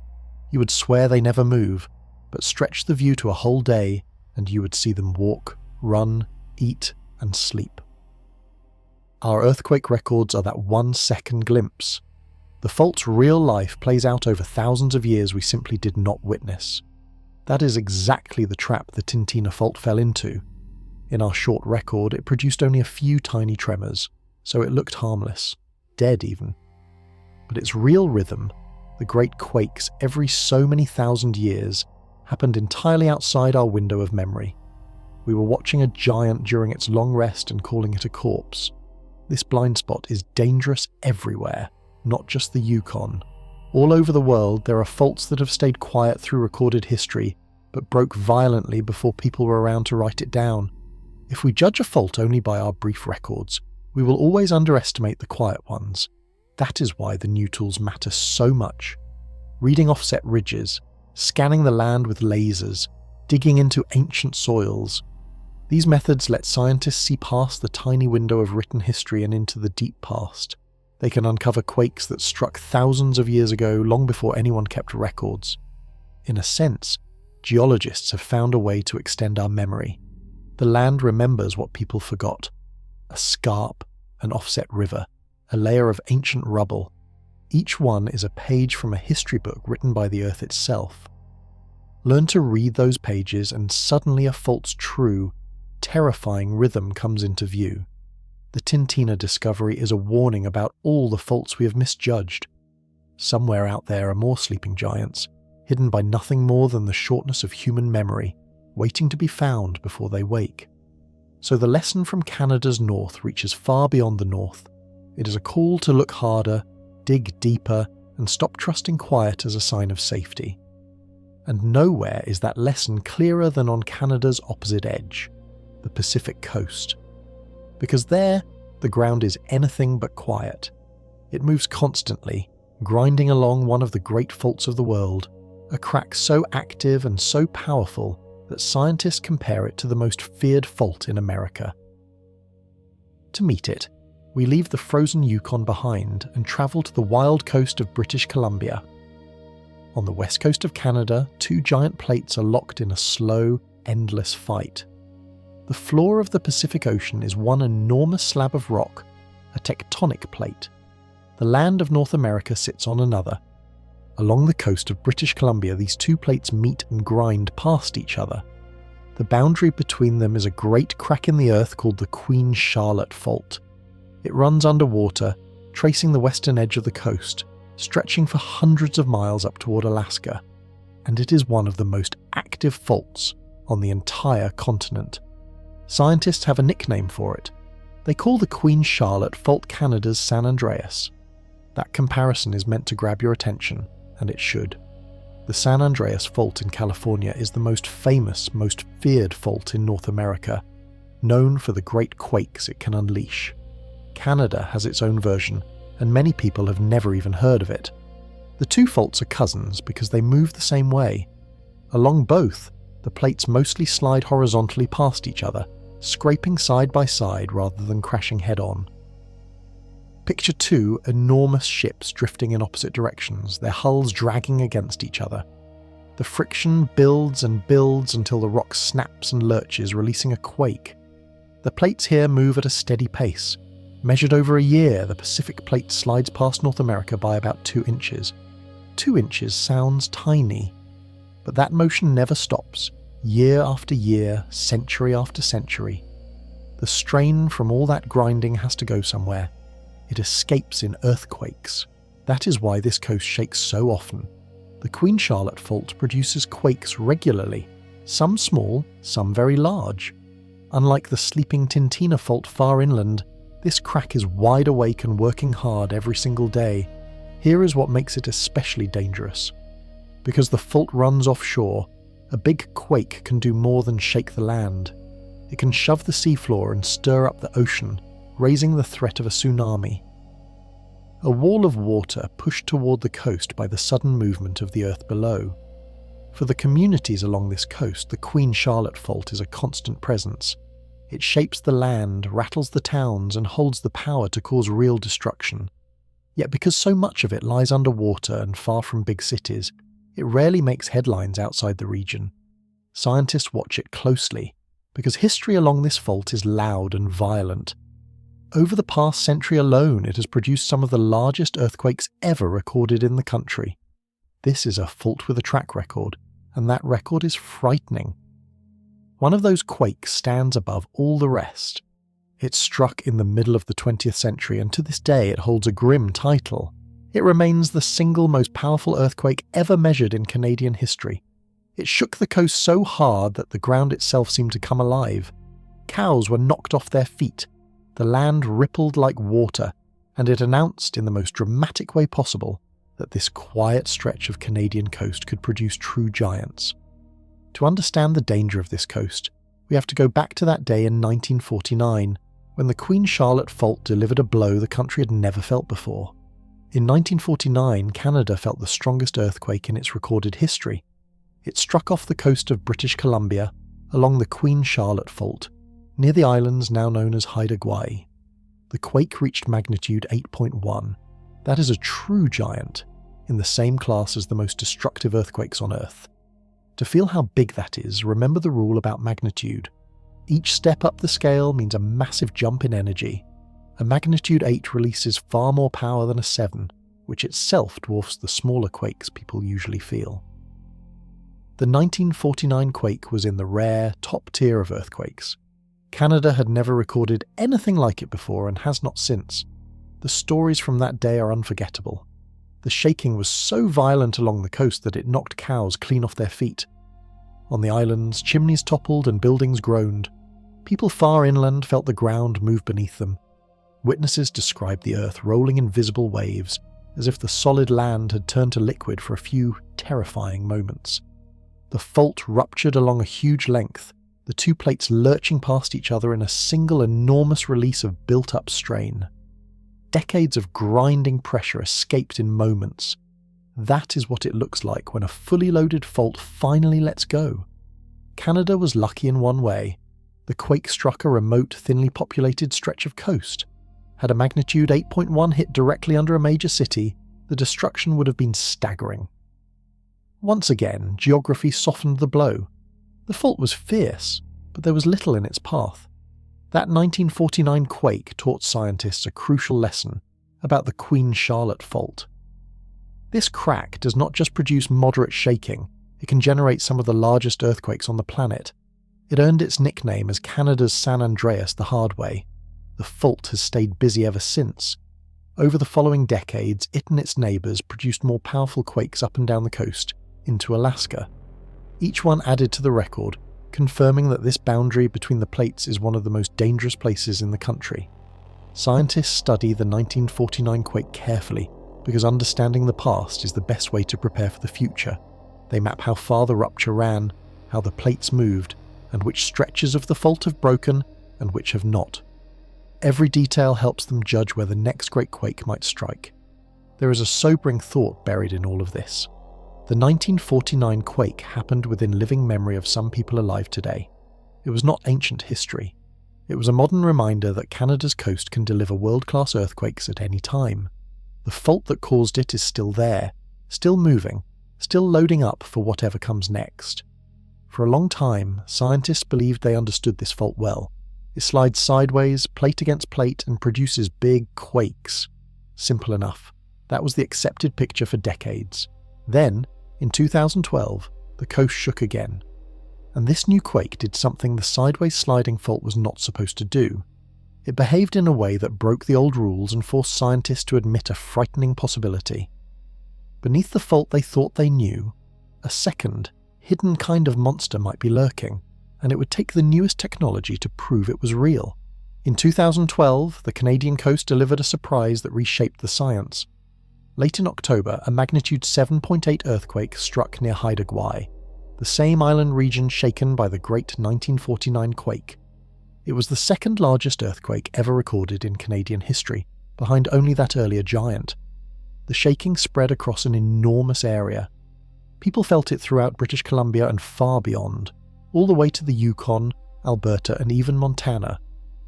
You would swear they never move, but stretch the view to a whole day and you would see them walk, run, eat, and sleep. Our earthquake records are that 1 second glimpse. The fault's real life plays out over thousands of years we simply did not witness. That is exactly the trap the Tintina fault fell into. In our short record, it produced only a few tiny tremors, so it looked harmless, dead even. But its real rhythm, the great quakes every so many thousand years, happened entirely outside our window of memory. We were watching a giant during its long rest and calling it a corpse. This blind spot is dangerous everywhere, not just the Yukon. All over the world there are faults that have stayed quiet through recorded history, but broke violently before people were around to write it down. If we judge a fault only by our brief records, we will always underestimate the quiet ones. That is why the new tools matter so much. Reading offset ridges, scanning the land with lasers, digging into ancient soils. These methods let scientists see past the tiny window of written history and into the deep past. They can uncover quakes that struck thousands of years ago, long before anyone kept records. In a sense, geologists have found a way to extend our memory. The land remembers what people forgot. A scarp, an offset river, a layer of ancient rubble. Each one is a page from a history book written by the Earth itself. Learn to read those pages and suddenly a fault's true, terrifying rhythm comes into view. The Tintina discovery is a warning about all the faults we have misjudged. Somewhere out there are more sleeping giants, hidden by nothing more than the shortness of human memory, waiting to be found before they wake. So the lesson from Canada's north reaches far beyond the north. It is a call to look harder, dig deeper, and stop trusting quiet as a sign of safety. And nowhere is that lesson clearer than on Canada's opposite edge, the Pacific coast. Because there, the ground is anything but quiet. It moves constantly, grinding along one of the great faults of the world, a crack so active and so powerful that scientists compare it to the most feared fault in America. To meet it, we leave the frozen Yukon behind and travel to the wild coast of British Columbia. On the west coast of Canada, two giant plates are locked in a slow, endless fight. The floor of the Pacific Ocean is one enormous slab of rock, a tectonic plate. The land of North America sits on another. Along the coast of British Columbia, these two plates meet and grind past each other. The boundary between them is a great crack in the earth called the Queen Charlotte Fault. It runs underwater, tracing the western edge of the coast, stretching for hundreds of miles up toward Alaska, and it is one of the most active faults on the entire continent. Scientists have a nickname for it. They call the Queen Charlotte Fault Canada's San Andreas. That comparison is meant to grab your attention, and it should. The San Andreas Fault in California is the most famous, most feared fault in North America, known for the great quakes it can unleash. Canada has its own version, and many people have never even heard of it. The two faults are cousins because they move the same way. Along both, the plates mostly slide horizontally past each other, scraping side by side rather than crashing head-on. Picture two enormous ships drifting in opposite directions, their hulls dragging against each other. The friction builds and builds until the rock snaps and lurches, releasing a quake. The plates here move at a steady pace. Measured over a year, the Pacific plate slides past North America by about 2 inches. 2 inches sounds tiny, but that motion never stops, year after year, century after century. The strain from all that grinding has to go somewhere. It escapes in earthquakes. That is why this coast shakes so often. The Queen Charlotte Fault produces quakes regularly, some small, some very large. Unlike the sleeping Tintina Fault far inland, this crack is wide awake and working hard every single day. Here is what makes it especially dangerous. Because the fault runs offshore, a big quake can do more than shake the land. It can shove the seafloor and stir up the ocean, raising the threat of a tsunami. A wall of water pushed toward the coast by the sudden movement of the earth below. For the communities along this coast, the Queen Charlotte Fault is a constant presence. It shapes the land, rattles the towns, and holds the power to cause real destruction. Yet because so much of it lies underwater and far from big cities, it rarely makes headlines outside the region. Scientists watch it closely, because history along this fault is loud and violent. Over the past century alone, it has produced some of the largest earthquakes ever recorded in the country. This is a fault with a track record, and that record is frightening. One of those quakes stands above all the rest. It struck in the middle of the 20th century, and to this day it holds a grim title. It remains the single most powerful earthquake ever measured in Canadian history. It shook the coast so hard that the ground itself seemed to come alive. Cows were knocked off their feet. The land rippled like water, and it announced in the most dramatic way possible that this quiet stretch of Canadian coast could produce true giants. To understand the danger of this coast, we have to go back to that day in 1949, when the Queen Charlotte Fault delivered a blow the country had never felt before. In 1949, Canada felt the strongest earthquake in its recorded history. It struck off the coast of British Columbia, along the Queen Charlotte Fault, near the islands now known as Haida Gwaii. The quake reached magnitude 8.1. That is a true giant, in the same class as the most destructive earthquakes on Earth. To feel how big that is, remember the rule about magnitude. Each step up the scale means a massive jump in energy. A magnitude 8 releases far more power than a 7, which itself dwarfs the smaller quakes people usually feel. The 1949 quake was in the rare, top tier of earthquakes. Canada had never recorded anything like it before and has not since. The stories from that day are unforgettable. The shaking was so violent along the coast that it knocked cows clean off their feet. On the islands, chimneys toppled and buildings groaned. People far inland felt the ground move beneath them. Witnesses described the earth rolling in visible waves, as if the solid land had turned to liquid for a few terrifying moments. The fault ruptured along a huge length, the two plates lurching past each other in a single enormous release of built-up strain. Decades of grinding pressure escaped in moments. That is what it looks like when a fully loaded fault finally lets go. Canada was lucky in one way. The quake struck a remote, thinly populated stretch of coast. Had a magnitude 8.1 hit directly under a major city, the destruction would have been staggering. Once again, geography softened the blow. The fault was fierce, but there was little in its path. That 1949 quake taught scientists a crucial lesson about the Queen Charlotte Fault. This crack does not just produce moderate shaking, it can generate some of the largest earthquakes on the planet. It earned its nickname as Canada's San Andreas the hard way. The fault has stayed busy ever since. Over the following decades, it and its neighbours produced more powerful quakes up and down the coast, into Alaska. Each one added to the record, confirming that this boundary between the plates is one of the most dangerous places in the country. Scientists study the 1949 quake carefully because understanding the past is the best way to prepare for the future. They map how far the rupture ran, how the plates moved, and which stretches of the fault have broken and which have not. Every detail helps them judge where the next great quake might strike. There is a sobering thought buried in all of this. The 1949 quake happened within living memory of some people alive today. It was not ancient history. It was a modern reminder that Canada's coast can deliver world-class earthquakes at any time. The fault that caused it is still there, still moving, still loading up for whatever comes next. For a long time, scientists believed they understood this fault well. It slides sideways, plate against plate, and produces big quakes. Simple enough. That was the accepted picture for decades. Then, in 2012, the coast shook again. And this new quake did something the sideways sliding fault was not supposed to do. It behaved in a way that broke the old rules and forced scientists to admit a frightening possibility. Beneath the fault they thought they knew, a second, hidden kind of monster might be lurking, and it would take the newest technology to prove it was real. In 2012, the Canadian coast delivered a surprise that reshaped the science. Late in October, a magnitude 7.8 earthquake struck near Haida Gwaii, the same island region shaken by the great 1949 quake. It was the second largest earthquake ever recorded in Canadian history, behind only that earlier giant. The shaking spread across an enormous area. People felt it throughout British Columbia and far beyond, all the way to the Yukon, Alberta and even Montana,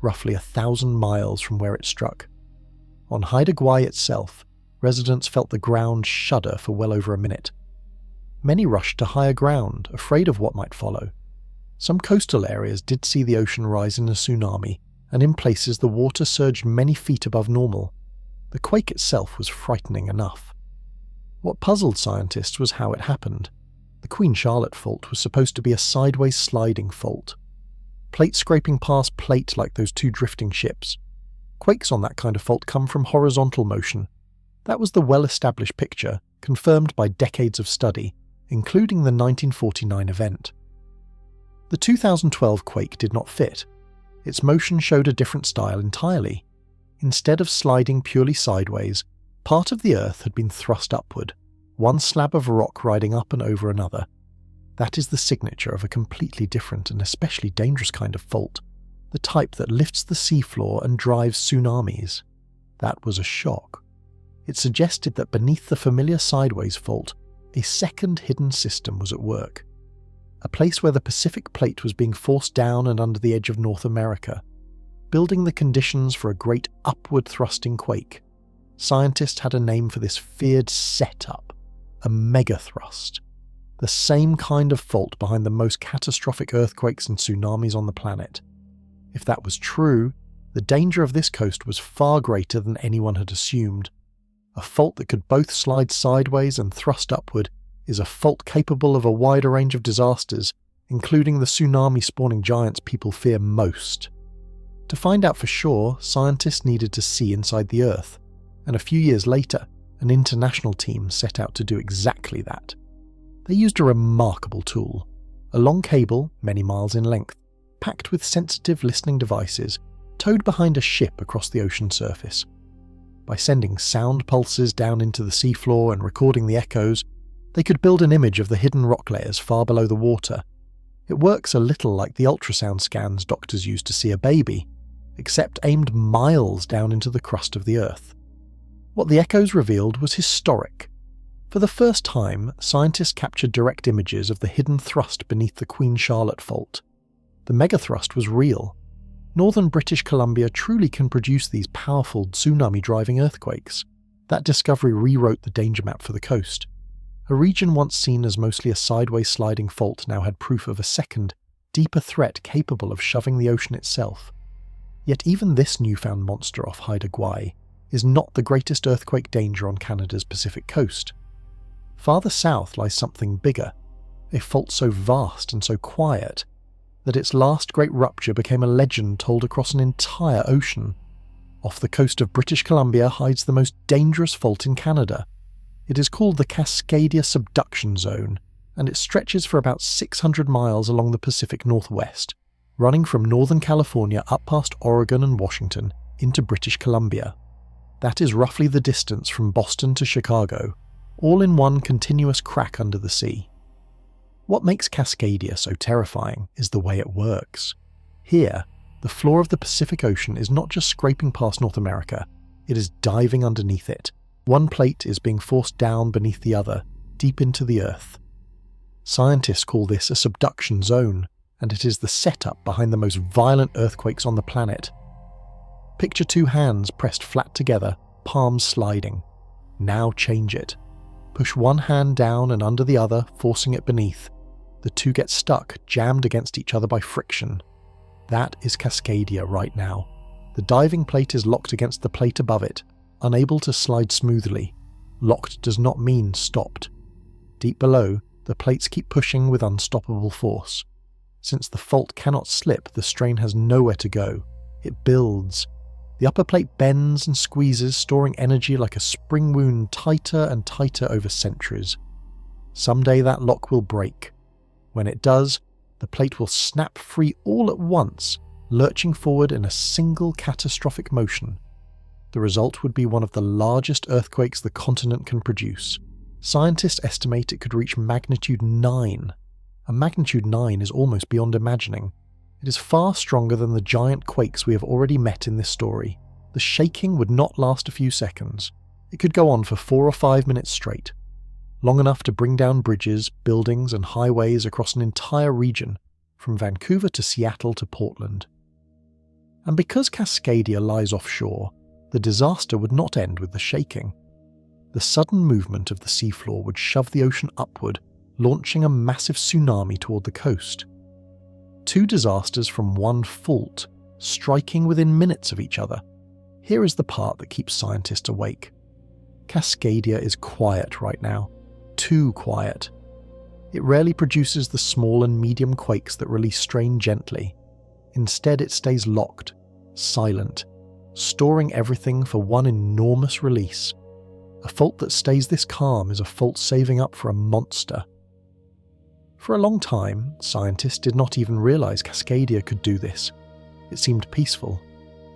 roughly 1,000 miles from where it struck. On Haida Gwaii itself, residents felt the ground shudder for well over a minute. Many rushed to higher ground, afraid of what might follow. Some coastal areas did see the ocean rise in a tsunami, and in places the water surged many feet above normal. The quake itself was frightening enough. What puzzled scientists was how it happened. The Queen Charlotte Fault was supposed to be a sideways sliding fault. Plate scraping past plate like those two drifting ships. Quakes on that kind of fault come from horizontal motion. That was the well-established picture, confirmed by decades of study, including the 1949 event. The 2012 quake did not fit. Its motion showed a different style entirely. Instead of sliding purely sideways, part of the Earth had been thrust upward, one slab of rock riding up and over another. That is the signature of a completely different and especially dangerous kind of fault, the type that lifts the seafloor and drives tsunamis. That was a shock. It suggested that beneath the familiar sideways fault, a second hidden system was at work. A place where the Pacific Plate was being forced down and under the edge of North America, building the conditions for a great upward thrusting quake. Scientists had a name for this feared setup, a megathrust, the same kind of fault behind the most catastrophic earthquakes and tsunamis on the planet. If that was true, the danger of this coast was far greater than anyone had assumed. A fault that could both slide sideways and thrust upward is a fault capable of a wider range of disasters, including the tsunami-spawning giants people fear most. To find out for sure, scientists needed to see inside the Earth, and a few years later, an international team set out to do exactly that. They used a remarkable tool, a long cable, many miles in length, packed with sensitive listening devices, towed behind a ship across the ocean surface. By sending sound pulses down into the seafloor and recording the echoes, they could build an image of the hidden rock layers far below the water. It works a little like the ultrasound scans doctors use to see a baby, except aimed miles down into the crust of the Earth. What the echoes revealed was historic. For the first time, scientists captured direct images of the hidden thrust beneath the Queen Charlotte Fault. The megathrust was real. Northern British Columbia truly can produce these powerful tsunami-driving earthquakes. That discovery rewrote the danger map for the coast. A region once seen as mostly a sideways sliding fault now had proof of a second, deeper threat capable of shoving the ocean itself. Yet even this newfound monster off Haida Gwaii is not the greatest earthquake danger on Canada's Pacific coast. Farther south lies something bigger, a fault so vast and so quiet that its last great rupture became a legend told across an entire ocean. Off the coast of British Columbia hides the most dangerous fault in Canada. It is called the Cascadia Subduction Zone, and it stretches for about 600 miles along the Pacific Northwest, running from Northern California up past Oregon and Washington into British Columbia. That is roughly the distance from Boston to Chicago, all in one continuous crack under the sea. What makes Cascadia so terrifying is the way it works. Here, the floor of the Pacific Ocean is not just scraping past North America, it is diving underneath it. One plate is being forced down beneath the other, deep into the Earth. Scientists call this a subduction zone, and it is the setup behind the most violent earthquakes on the planet. Picture two hands pressed flat together, palms sliding. Now change it. Push one hand down and under the other, forcing it beneath. The two get stuck, jammed against each other by friction. That is Cascadia right now. The diving plate is locked against the plate above it, unable to slide smoothly. Locked does not mean stopped. Deep below, the plates keep pushing with unstoppable force. Since the fault cannot slip, the strain has nowhere to go. It builds. The upper plate bends and squeezes, storing energy like a spring wound tighter and tighter over centuries. Someday that lock will break. When it does, the plate will snap free all at once, lurching forward in a single catastrophic motion. The result would be one of the largest earthquakes the continent can produce. Scientists estimate it could reach magnitude 9. A magnitude 9 is almost beyond imagining. It is far stronger than the giant quakes we have already met in this story. The shaking would not last a few seconds. It could go on for 4 or 5 minutes straight, long enough to bring down bridges, buildings, and highways across an entire region, from Vancouver to Seattle to Portland. And because Cascadia lies offshore, the disaster would not end with the shaking. The sudden movement of the seafloor would shove the ocean upward, launching a massive tsunami toward the coast. 2 disasters from one fault, striking within minutes of each other. Here is the part that keeps scientists awake. Cascadia is quiet right now. Too quiet. It rarely produces the small and medium quakes that release strain gently. Instead, it stays locked, silent, storing everything for one enormous release. A fault that stays this calm is a fault saving up for a monster. For a long time, scientists did not even realize Cascadia could do this. It seemed peaceful.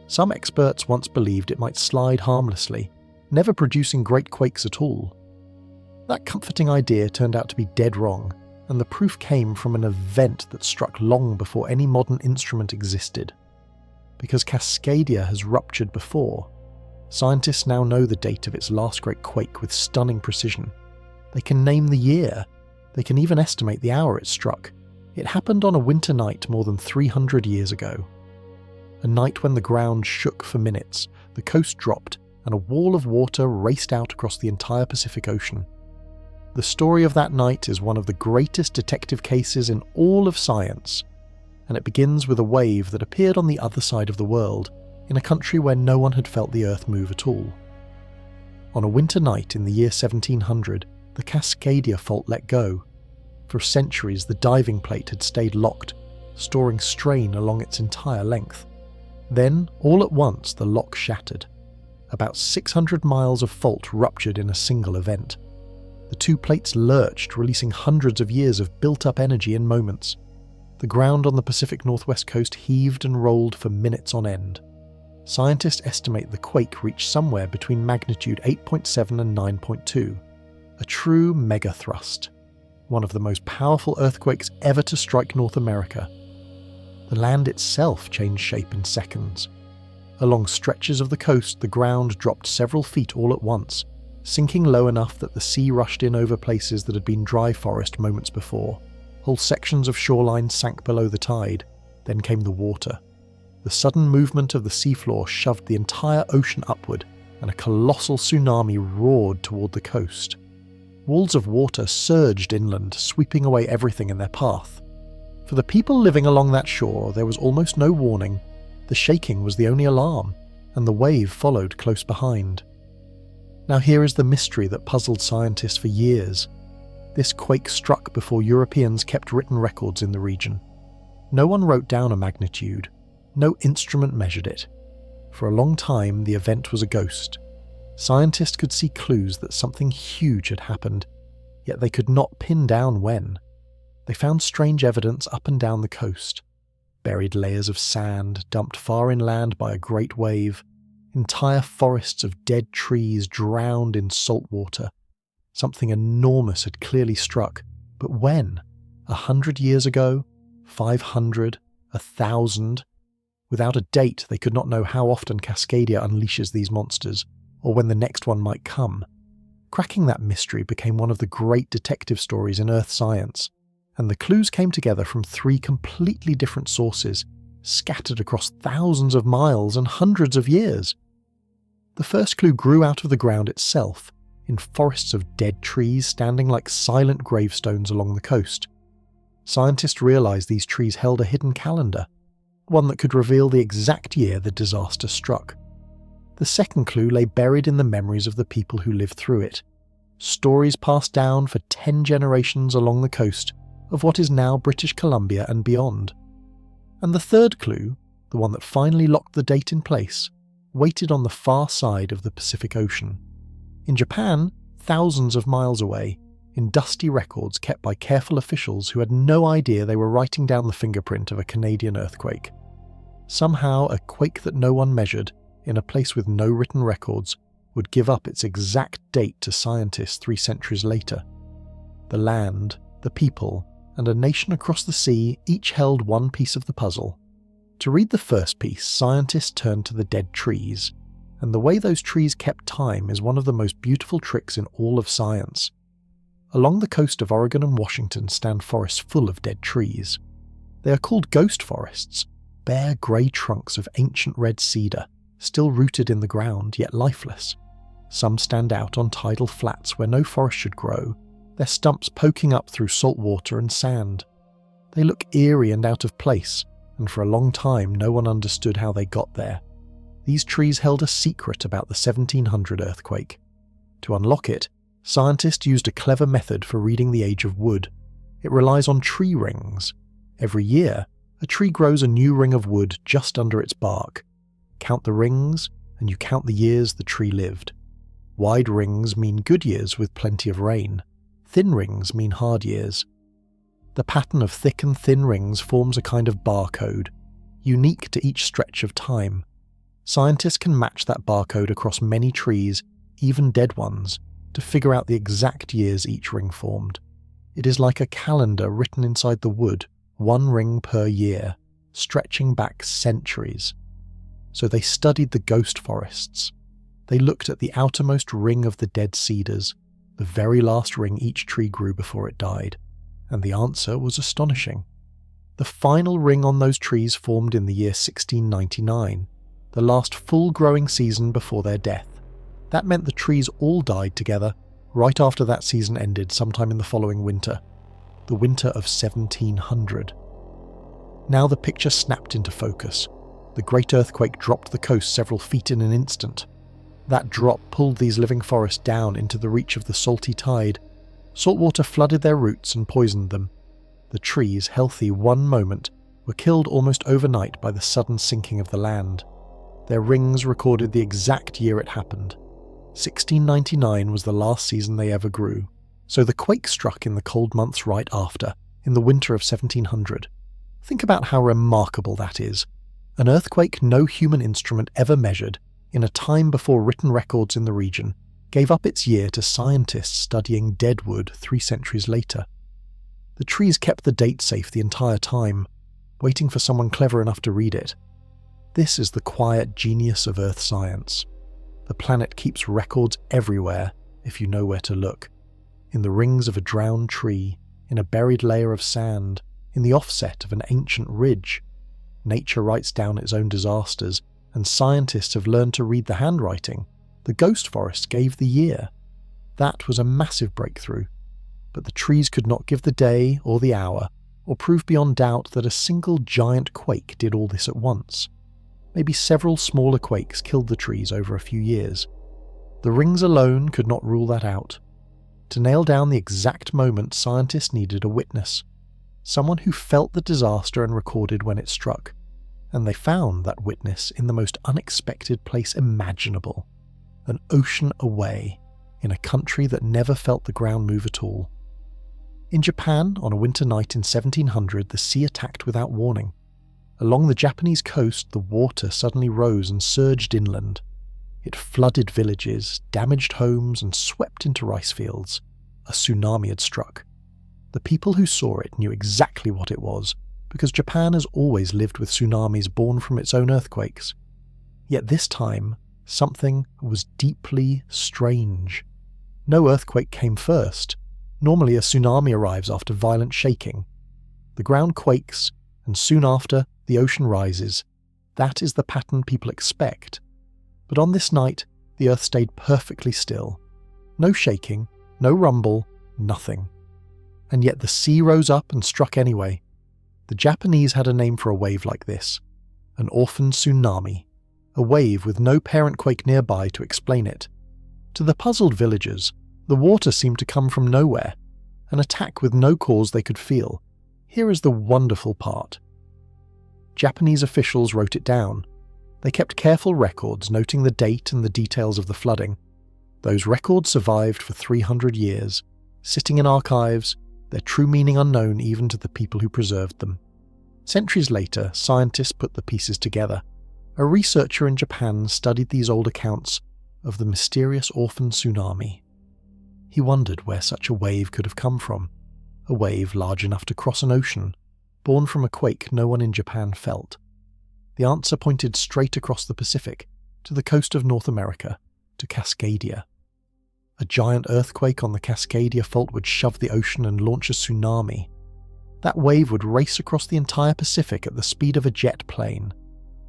Some experts once believed it might slide harmlessly, never producing great quakes at all. That comforting idea turned out to be dead wrong, and the proof came from an event that struck long before any modern instrument existed. Because Cascadia has ruptured before, scientists now know the date of its last great quake with stunning precision. They can name the year. They can even estimate the hour it struck. It happened on a winter night more than 300 years ago. A night when the ground shook for minutes, the coast dropped, and a wall of water raced out across the entire Pacific Ocean. The story of that night is one of the greatest detective cases in all of science, and it begins with a wave that appeared on the other side of the world, in a country where no one had felt the earth move at all. On a winter night in the year 1700, the Cascadia fault let go. For centuries, the diving plate had stayed locked, storing strain along its entire length. Then, all at once, the lock shattered. About 600 miles of fault ruptured in a single event. The 2 plates lurched, releasing hundreds of years of built-up energy in moments. The ground on the Pacific Northwest coast heaved and rolled for minutes on end. Scientists estimate the quake reached somewhere between magnitude 8.7 and 9.2. A true megathrust. One of the most powerful earthquakes ever to strike North America. The land itself changed shape in seconds. Along stretches of the coast, the ground dropped several feet all at once, sinking low enough that the sea rushed in over places that had been dry forest moments before. Whole sections of shoreline sank below the tide. Then came the water. The sudden movement of the seafloor shoved the entire ocean upward, and a colossal tsunami roared toward the coast. Walls of water surged inland, sweeping away everything in their path. For the people living along that shore, there was almost no warning. The shaking was the only alarm, and the wave followed close behind. Now here is the mystery that puzzled scientists for years. This quake struck before Europeans kept written records in the region. No one wrote down a magnitude. No instrument measured it. For a long time, the event was a ghost. Scientists could see clues that something huge had happened, yet they could not pin down when. They found strange evidence up and down the coast. Buried layers of sand, dumped far inland by a great wave. Entire forests of dead trees drowned in salt water. Something enormous had clearly struck, but when? 100 years ago? 500? 1,000? Without a date, they could not know how often Cascadia unleashes these monsters, or when the next one might come. Cracking that mystery became one of the great detective stories in Earth science, and the clues came together from 3 completely different sources, scattered across thousands of miles and hundreds of years. The first clue grew out of the ground itself, in forests of dead trees standing like silent gravestones along the coast. Scientists realized these trees held a hidden calendar, one that could reveal the exact year the disaster struck. The second clue lay buried in the memories of the people who lived through it. Stories passed down for 10 generations along the coast of what is now British Columbia and beyond. And the third clue, the one that finally locked the date in place, waited on the far side of the Pacific Ocean. In Japan, thousands of miles away, in dusty records kept by careful officials who had no idea they were writing down the fingerprint of a Canadian earthquake. Somehow, a quake that no one measured in a place with no written records, would give up its exact date to scientists 3 centuries later. The land, the people, and a nation across the sea each held one piece of the puzzle. To read the first piece, scientists turned to the dead trees, and the way those trees kept time is one of the most beautiful tricks in all of science. Along the coast of Oregon and Washington stand forests full of dead trees. They are called ghost forests, bare grey trunks of ancient red cedar, still rooted in the ground yet lifeless. Some stand out on tidal flats where no forest should grow, their stumps poking up through salt water and sand. They look eerie and out of place, and for a long time no one understood how they got there. These trees held a secret about the 1700 earthquake. To unlock it, scientists used a clever method for reading the age of wood. It relies on tree rings. Every year, a tree grows a new ring of wood just under its bark. Count the rings, and you count the years the tree lived. Wide rings mean good years with plenty of rain. Thin rings mean hard years. The pattern of thick and thin rings forms a kind of barcode, unique to each stretch of time. Scientists can match that barcode across many trees, even dead ones, to figure out the exact years each ring formed. It is like a calendar written inside the wood, one ring per year, stretching back centuries. So they studied the ghost forests. They looked at the outermost ring of the dead cedars, the very last ring each tree grew before it died, and the answer was astonishing. The final ring on those trees formed in the year 1699, the last full growing season before their death. That meant the trees all died together, right after that season ended sometime in the following winter, the winter of 1700. Now the picture snapped into focus. The great earthquake dropped the coast several feet in an instant. That drop pulled these living forests down into the reach of the salty tide. Salt water flooded their roots and poisoned them. The trees, healthy one moment, were killed almost overnight by the sudden sinking of the land. Their rings recorded the exact year it happened. 1699 was the last season they ever grew, so the quake struck in the cold months right after, in the winter of 1700. Think about how remarkable that is. An earthquake no human instrument ever measured, in a time before written records in the region, gave up its year to scientists studying dead wood 3 centuries later. The trees kept the date safe the entire time, waiting for someone clever enough to read it. This is the quiet genius of Earth science. The planet keeps records everywhere if you know where to look. In the rings of a drowned tree, in a buried layer of sand, in the offset of an ancient ridge. Nature writes down its own disasters, and scientists have learned to read the handwriting. The ghost forest gave the year. That was a massive breakthrough. But the trees could not give the day or the hour, or prove beyond doubt that a single giant quake did all this at once. Maybe several smaller quakes killed the trees over a few years. The rings alone could not rule that out. To nail down the exact moment, scientists needed a witness. Someone who felt the disaster and recorded when it struck. And they found that witness in the most unexpected place imaginable. An ocean away, in a country that never felt the ground move at all. In Japan, on a winter night in 1700, the sea attacked without warning. Along the Japanese coast, the water suddenly rose and surged inland. It flooded villages, damaged homes, and swept into rice fields. A tsunami had struck. The people who saw it knew exactly what it was, because Japan has always lived with tsunamis born from its own earthquakes. Yet this time, something was deeply strange. No earthquake came first. Normally a tsunami arrives after violent shaking. The ground quakes, and soon after, the ocean rises. That is the pattern people expect. But on this night, the earth stayed perfectly still. No shaking, no rumble, nothing. And yet the sea rose up and struck anyway. The Japanese had a name for a wave like this. An orphan tsunami. A wave with no parent quake nearby to explain it. To the puzzled villagers, the water seemed to come from nowhere. An attack with no cause they could feel. Here is the wonderful part. Japanese officials wrote it down. They kept careful records noting the date and the details of the flooding. Those records survived for 300 years, sitting in archives, their true meaning unknown even to the people who preserved them. Centuries later, scientists put the pieces together. a researcher in Japan studied these old accounts of the mysterious orphan tsunami. He wondered where such a wave could have come from, a wave large enough to cross an ocean, born from a quake no one in Japan felt. The answer pointed straight across the Pacific, to the coast of North America, to Cascadia. A giant earthquake on the Cascadia Fault would shove the ocean and launch a tsunami. That wave would race across the entire Pacific at the speed of a jet plane.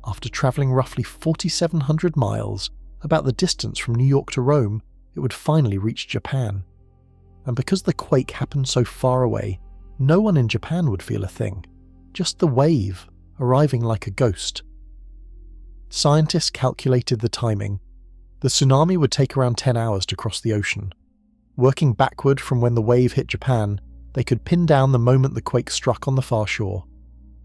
After travelling roughly 4,700 miles, about the distance from New York to Rome, it would finally reach Japan. And because the quake happened so far away, no one in Japan would feel a thing, just the wave, arriving like a ghost. Scientists calculated the timing. The tsunami would take around 10 hours to cross the ocean. Working backward from when the wave hit Japan, they could pin down the moment the quake struck on the far shore.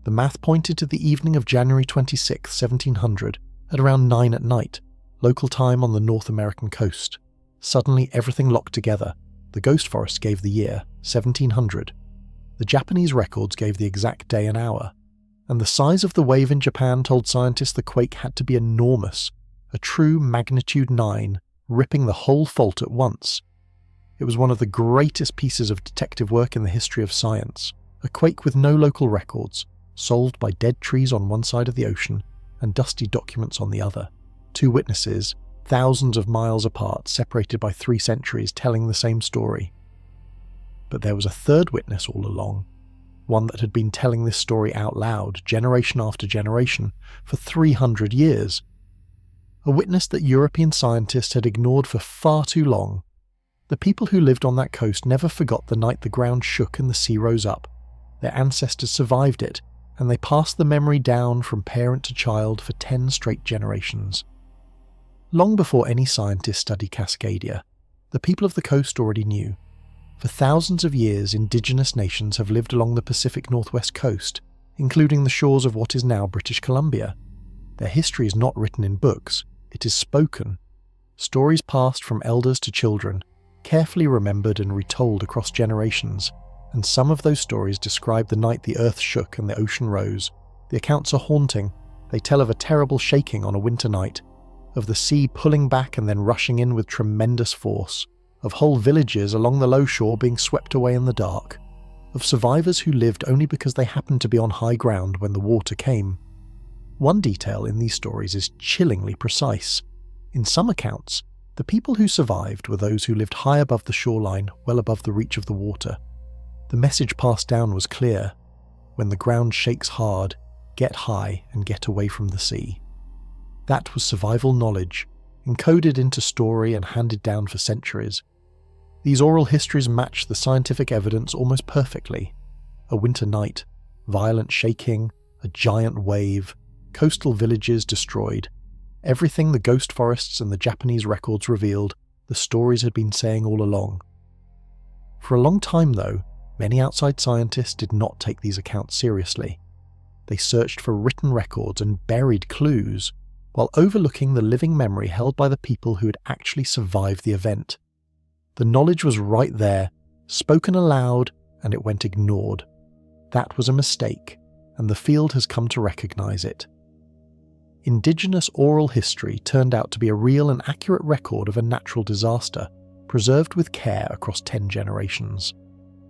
The math pointed to the evening of January 26, 1700, at around 9 at night, local time on the North American coast. Suddenly everything locked together. The ghost forest gave the year, 1700. The Japanese records gave the exact day and hour. And the size of the wave in Japan told scientists the quake had to be enormous, a true magnitude 9, ripping the whole fault at once. It was one of the greatest pieces of detective work in the history of science, a quake with no local records, solved by dead trees on one side of the ocean and dusty documents on the other. Two witnesses, thousands of miles apart, separated by 3 centuries, telling the same story. But there was a third witness all along, one that had been telling this story out loud, generation after generation, for 300 years. A witness that European scientists had ignored for far too long. The people who lived on that coast never forgot the night the ground shook and the sea rose up. Their ancestors survived it, and they passed the memory down from parent to child for 10 straight generations. Long before any scientists studied Cascadia, the people of the coast already knew. For thousands of years, indigenous nations have lived along the Pacific Northwest coast, including the shores of what is now British Columbia. Their history is not written in books, it is spoken. Stories passed from elders to children, carefully remembered and retold across generations, and some of those stories describe the night the earth shook and the ocean rose. The accounts are haunting. They tell of a terrible shaking on a winter night, of the sea pulling back and then rushing in with tremendous force, of whole villages along the low shore being swept away in the dark, of survivors who lived only because they happened to be on high ground when the water came. One detail in these stories is chillingly precise. In some accounts, the people who survived were those who lived high above the shoreline, well above the reach of the water. The message passed down was clear: when the ground shakes hard, get high and get away from the sea. That was survival knowledge, encoded into story and handed down for centuries. These oral histories match the scientific evidence almost perfectly. A winter night, violent shaking, a giant wave, coastal villages destroyed. Everything the ghost forests and the Japanese records revealed, the stories had been saying all along. For a long time, though, many outside scientists did not take these accounts seriously. They searched for written records and buried clues, while overlooking the living memory held by the people who had actually survived the event. The knowledge was right there, spoken aloud, and it went ignored. That was a mistake, and the field has come to recognize it. Indigenous oral history turned out to be a real and accurate record of a natural disaster, preserved with care across 10 generations.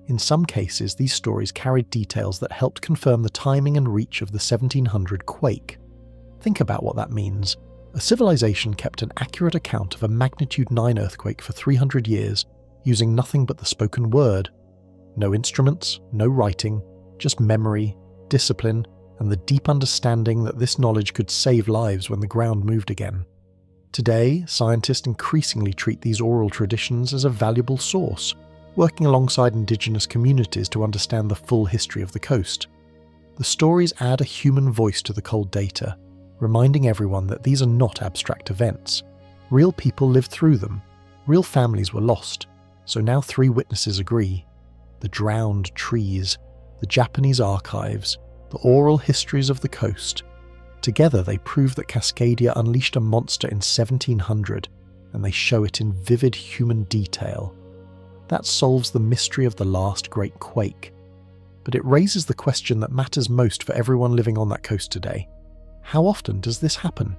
In some cases, these stories carried details that helped confirm the timing and reach of the 1700 quake. Think about what that means. A civilization kept an accurate account of a magnitude 9 earthquake for 300 years, using nothing but the spoken word. No instruments, no writing, just memory, discipline, and the deep understanding that this knowledge could save lives when the ground moved again. Today, scientists increasingly treat these oral traditions as a valuable source, working alongside indigenous communities to understand the full history of the coast. The stories add a human voice to the cold data, reminding everyone that these are not abstract events. Real people lived through them. Real families were lost. So now 3 witnesses agree. The drowned trees, the Japanese archives, the oral histories of the coast. Together they prove that Cascadia unleashed a monster in 1700, and they show it in vivid human detail. That solves the mystery of the last great quake. But it raises the question that matters most for everyone living on that coast today. How often does this happen?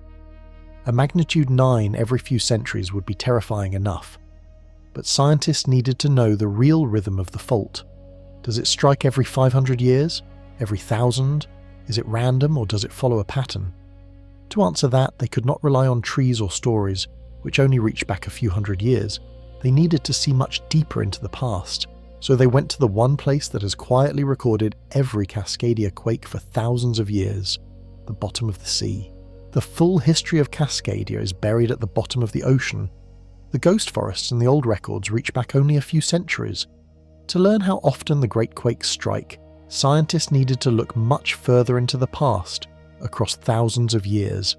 A magnitude 9 every few centuries would be terrifying enough, but scientists needed to know the real rhythm of the fault. Does it strike every 500 years? Every 1,000? Is it random, or does it follow a pattern? To answer that, they could not rely on trees or stories, which only reach back a few hundred years. They needed to see much deeper into the past, so they went to the one place that has quietly recorded every Cascadia quake for thousands of years: the bottom of the sea. The full history of Cascadia is buried at the bottom of the ocean. The ghost forests in the old records reach back only a few centuries. To learn how often the great quakes strike, scientists needed to look much further into the past, across thousands of years,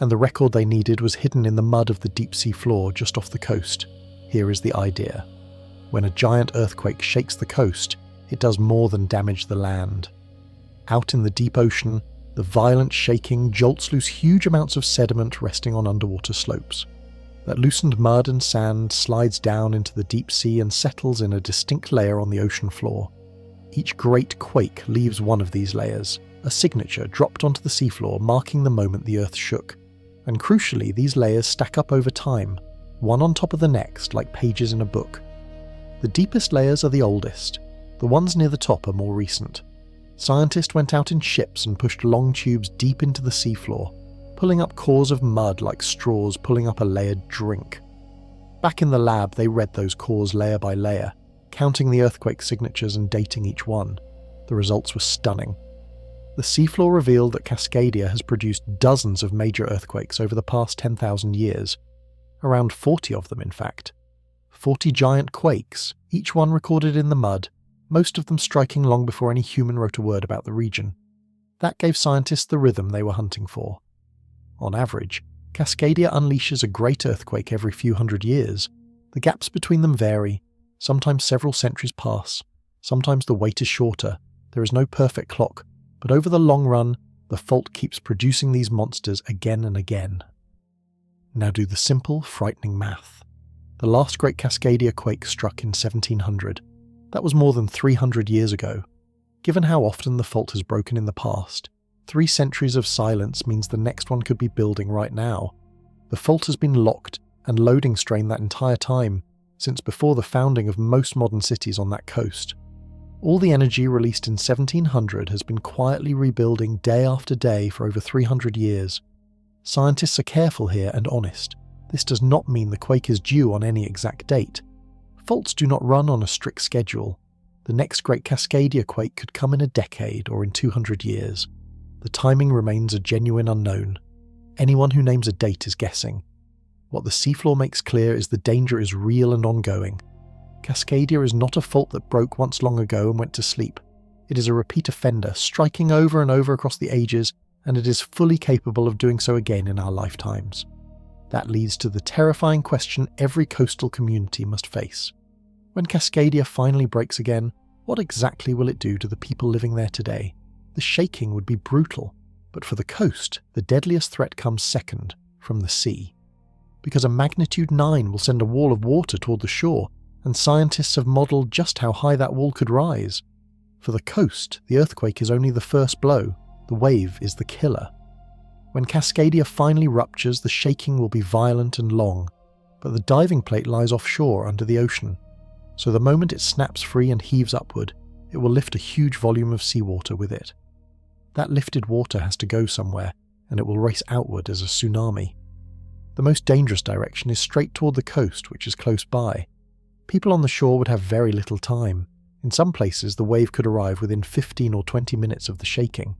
and the record they needed was hidden in the mud of the deep sea floor just off the coast. Here is the idea. When a giant earthquake shakes the coast, it does more than damage the land. Out in the deep ocean, the violent shaking jolts loose huge amounts of sediment resting on underwater slopes. That loosened mud and sand slides down into the deep sea and settles in a distinct layer on the ocean floor. Each great quake leaves one of these layers, a signature dropped onto the seafloor marking the moment the earth shook. And crucially, these layers stack up over time, one on top of the next like pages in a book. The deepest layers are the oldest. The ones near the top are more recent. Scientists went out in ships and pushed long tubes deep into the seafloor, pulling up cores of mud like straws pulling up a layered drink. Back in the lab, they read those cores layer by layer, counting the earthquake signatures and dating each one. The results were stunning. The seafloor revealed that Cascadia has produced dozens of major earthquakes over the past 10,000 years. Around 40 of them, in fact. 40 giant quakes, each one recorded in the mud, most of them striking long before any human wrote a word about the region. That gave scientists the rhythm they were hunting for. On average, Cascadia unleashes a great earthquake every few hundred years. The gaps between them vary. Sometimes several centuries pass. Sometimes the wait is shorter. There is no perfect clock, but over the long run, the fault keeps producing these monsters again and again. Now do the simple, frightening math. The last great Cascadia quake struck in 1700. That was more than 300 years ago. Given how often the fault has broken in the past, 3 centuries of silence means the next one could be building right now. The fault has been locked and loading strained that entire time, since before the founding of most modern cities on that coast. All the energy released in 1700 has been quietly rebuilding day after day for over 300 years. Scientists are careful here and honest. This does not mean the quake is due on any exact date. Faults do not run on a strict schedule. The next great Cascadia quake could come in a decade or in 200 years. The timing remains a genuine unknown. Anyone who names a date is guessing. What the seafloor makes clear is the danger is real and ongoing. Cascadia is not a fault that broke once long ago and went to sleep. It is a repeat offender, striking over and over across the ages, and it is fully capable of doing so again in our lifetimes. That leads to the terrifying question every coastal community must face. When Cascadia finally breaks again, what exactly will it do to the people living there today? The shaking would be brutal, but for the coast, the deadliest threat comes second, from the sea. Because a magnitude 9 will send a wall of water toward the shore, and scientists have modelled just how high that wall could rise. For the coast, the earthquake is only the first blow, the wave is the killer. When Cascadia finally ruptures, the shaking will be violent and long, but the diving plate lies offshore under the ocean, so the moment it snaps free and heaves upward, it will lift a huge volume of seawater with it. That lifted water has to go somewhere, and it will race outward as a tsunami. The most dangerous direction is straight toward the coast, which is close by. People on the shore would have very little time. In some places, the wave could arrive within 15 or 20 minutes of the shaking.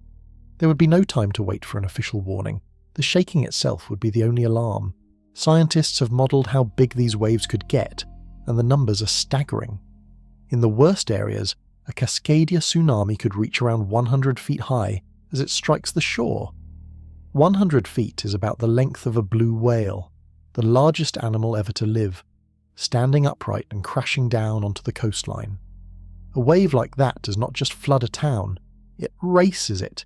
There would be no time to wait for an official warning. The shaking itself would be the only alarm. Scientists have modelled how big these waves could get, and the numbers are staggering. In the worst areas, a Cascadia tsunami could reach around 100 feet high as it strikes the shore. 100 feet is about the length of a blue whale, the largest animal ever to live, standing upright and crashing down onto the coastline. A wave like that does not just flood a town, it races it.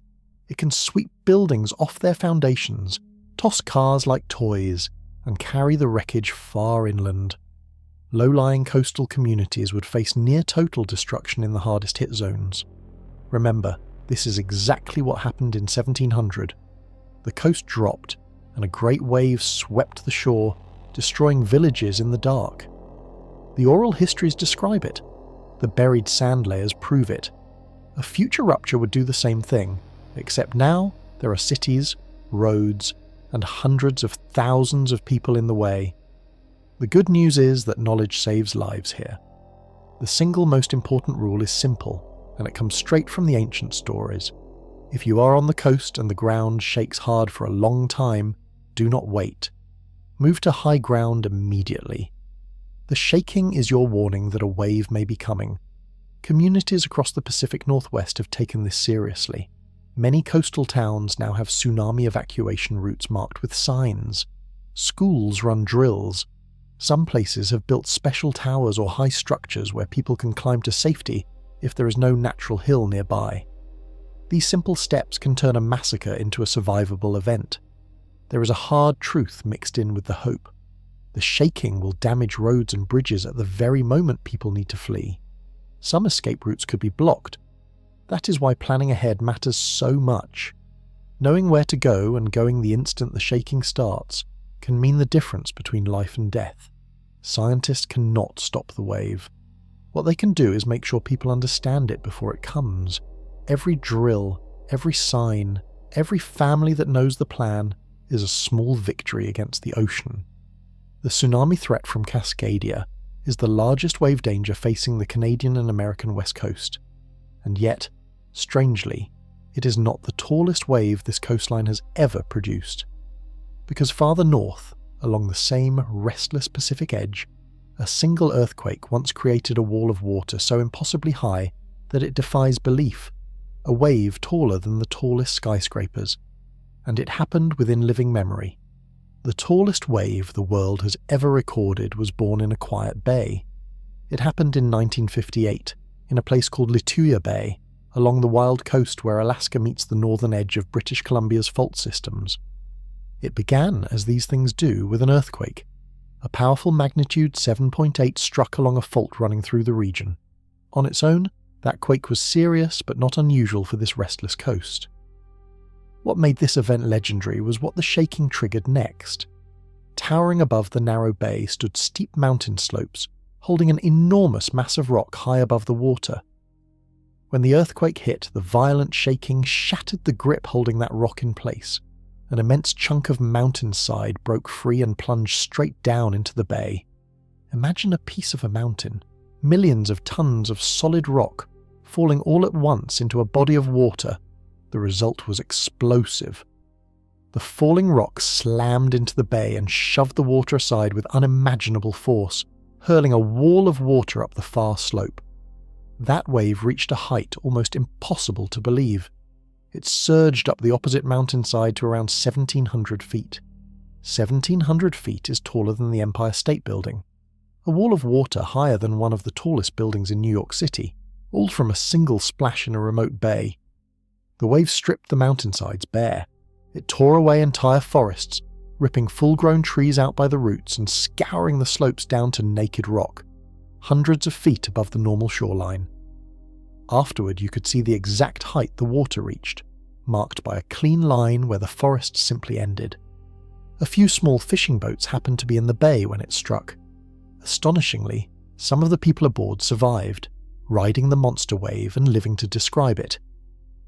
It can sweep buildings off their foundations, toss cars like toys, and carry the wreckage far inland. Low-lying coastal communities would face near-total destruction in the hardest hit zones. Remember, this is exactly what happened in 1700. the coast dropped, and a great wave swept the shore, destroying villages in the dark. The oral histories describe it. The buried sand layers prove it. A future rupture would do the same thing, except now there are cities, roads, and hundreds of thousands of people in the way. The good news is that knowledge saves lives here. The single most important rule is simple, and it comes straight from the ancient stories. If you are on the coast and the ground shakes hard for a long time, do not wait. Move to high ground immediately. The shaking is your warning that a wave may be coming. Communities across the Pacific Northwest have taken this seriously. Many coastal towns now have tsunami evacuation routes marked with signs. Schools run drills. Some places have built special towers or high structures where people can climb to safety if there is no natural hill nearby. These simple steps can turn a massacre into a survivable event. There is a hard truth mixed in with the hope. The shaking will damage roads and bridges at the very moment people need to flee. Some escape routes could be blocked. That is why planning ahead matters so much. Knowing where to go and going the instant the shaking starts can mean the difference between life and death. Scientists cannot stop the wave. What they can do is make sure people understand it before it comes. Every drill, every sign, every family that knows the plan is a small victory against the ocean. The tsunami threat from Cascadia is the largest wave danger facing the Canadian and American west coast. And yet, strangely, it is not the tallest wave this coastline has ever produced. Because farther north, along the same restless Pacific edge, a single earthquake once created a wall of water so impossibly high that it defies belief, a wave taller than the tallest skyscrapers. And it happened within living memory. The tallest wave the world has ever recorded was born in a quiet bay. It happened in 1958, in a place called Lituya Bay, along the wild coast where Alaska meets the northern edge of British Columbia's fault systems. It began, as these things do, with an earthquake. A powerful magnitude 7.8 struck along a fault running through the region. On its own, that quake was serious but not unusual for this restless coast. What made this event legendary was what the shaking triggered next. Towering above the narrow bay stood steep mountain slopes, holding an enormous mass of rock high above the water. When the earthquake hit, the violent shaking shattered the grip holding that rock in place. An immense chunk of mountainside broke free and plunged straight down into the bay. Imagine a piece of a mountain, millions of tons of solid rock, falling all at once into a body of water. The result was explosive. The falling rock slammed into the bay and shoved the water aside with unimaginable force, hurling a wall of water up the far slope. That wave reached a height almost impossible to believe. It surged up the opposite mountainside to around 1,700 feet. 1,700 feet is taller than the Empire State Building. A wall of water higher than one of the tallest buildings in New York City, all from a single splash in a remote bay. The wave stripped the mountainsides bare. It tore away entire forests, ripping full-grown trees out by the roots and scouring the slopes down to naked rock, hundreds of feet above the normal shoreline. Afterward, you could see the exact height the water reached, marked by a clean line where the forest simply ended. A few small fishing boats happened to be in the bay when it struck. Astonishingly, some of the people aboard survived, riding the monster wave and living to describe it.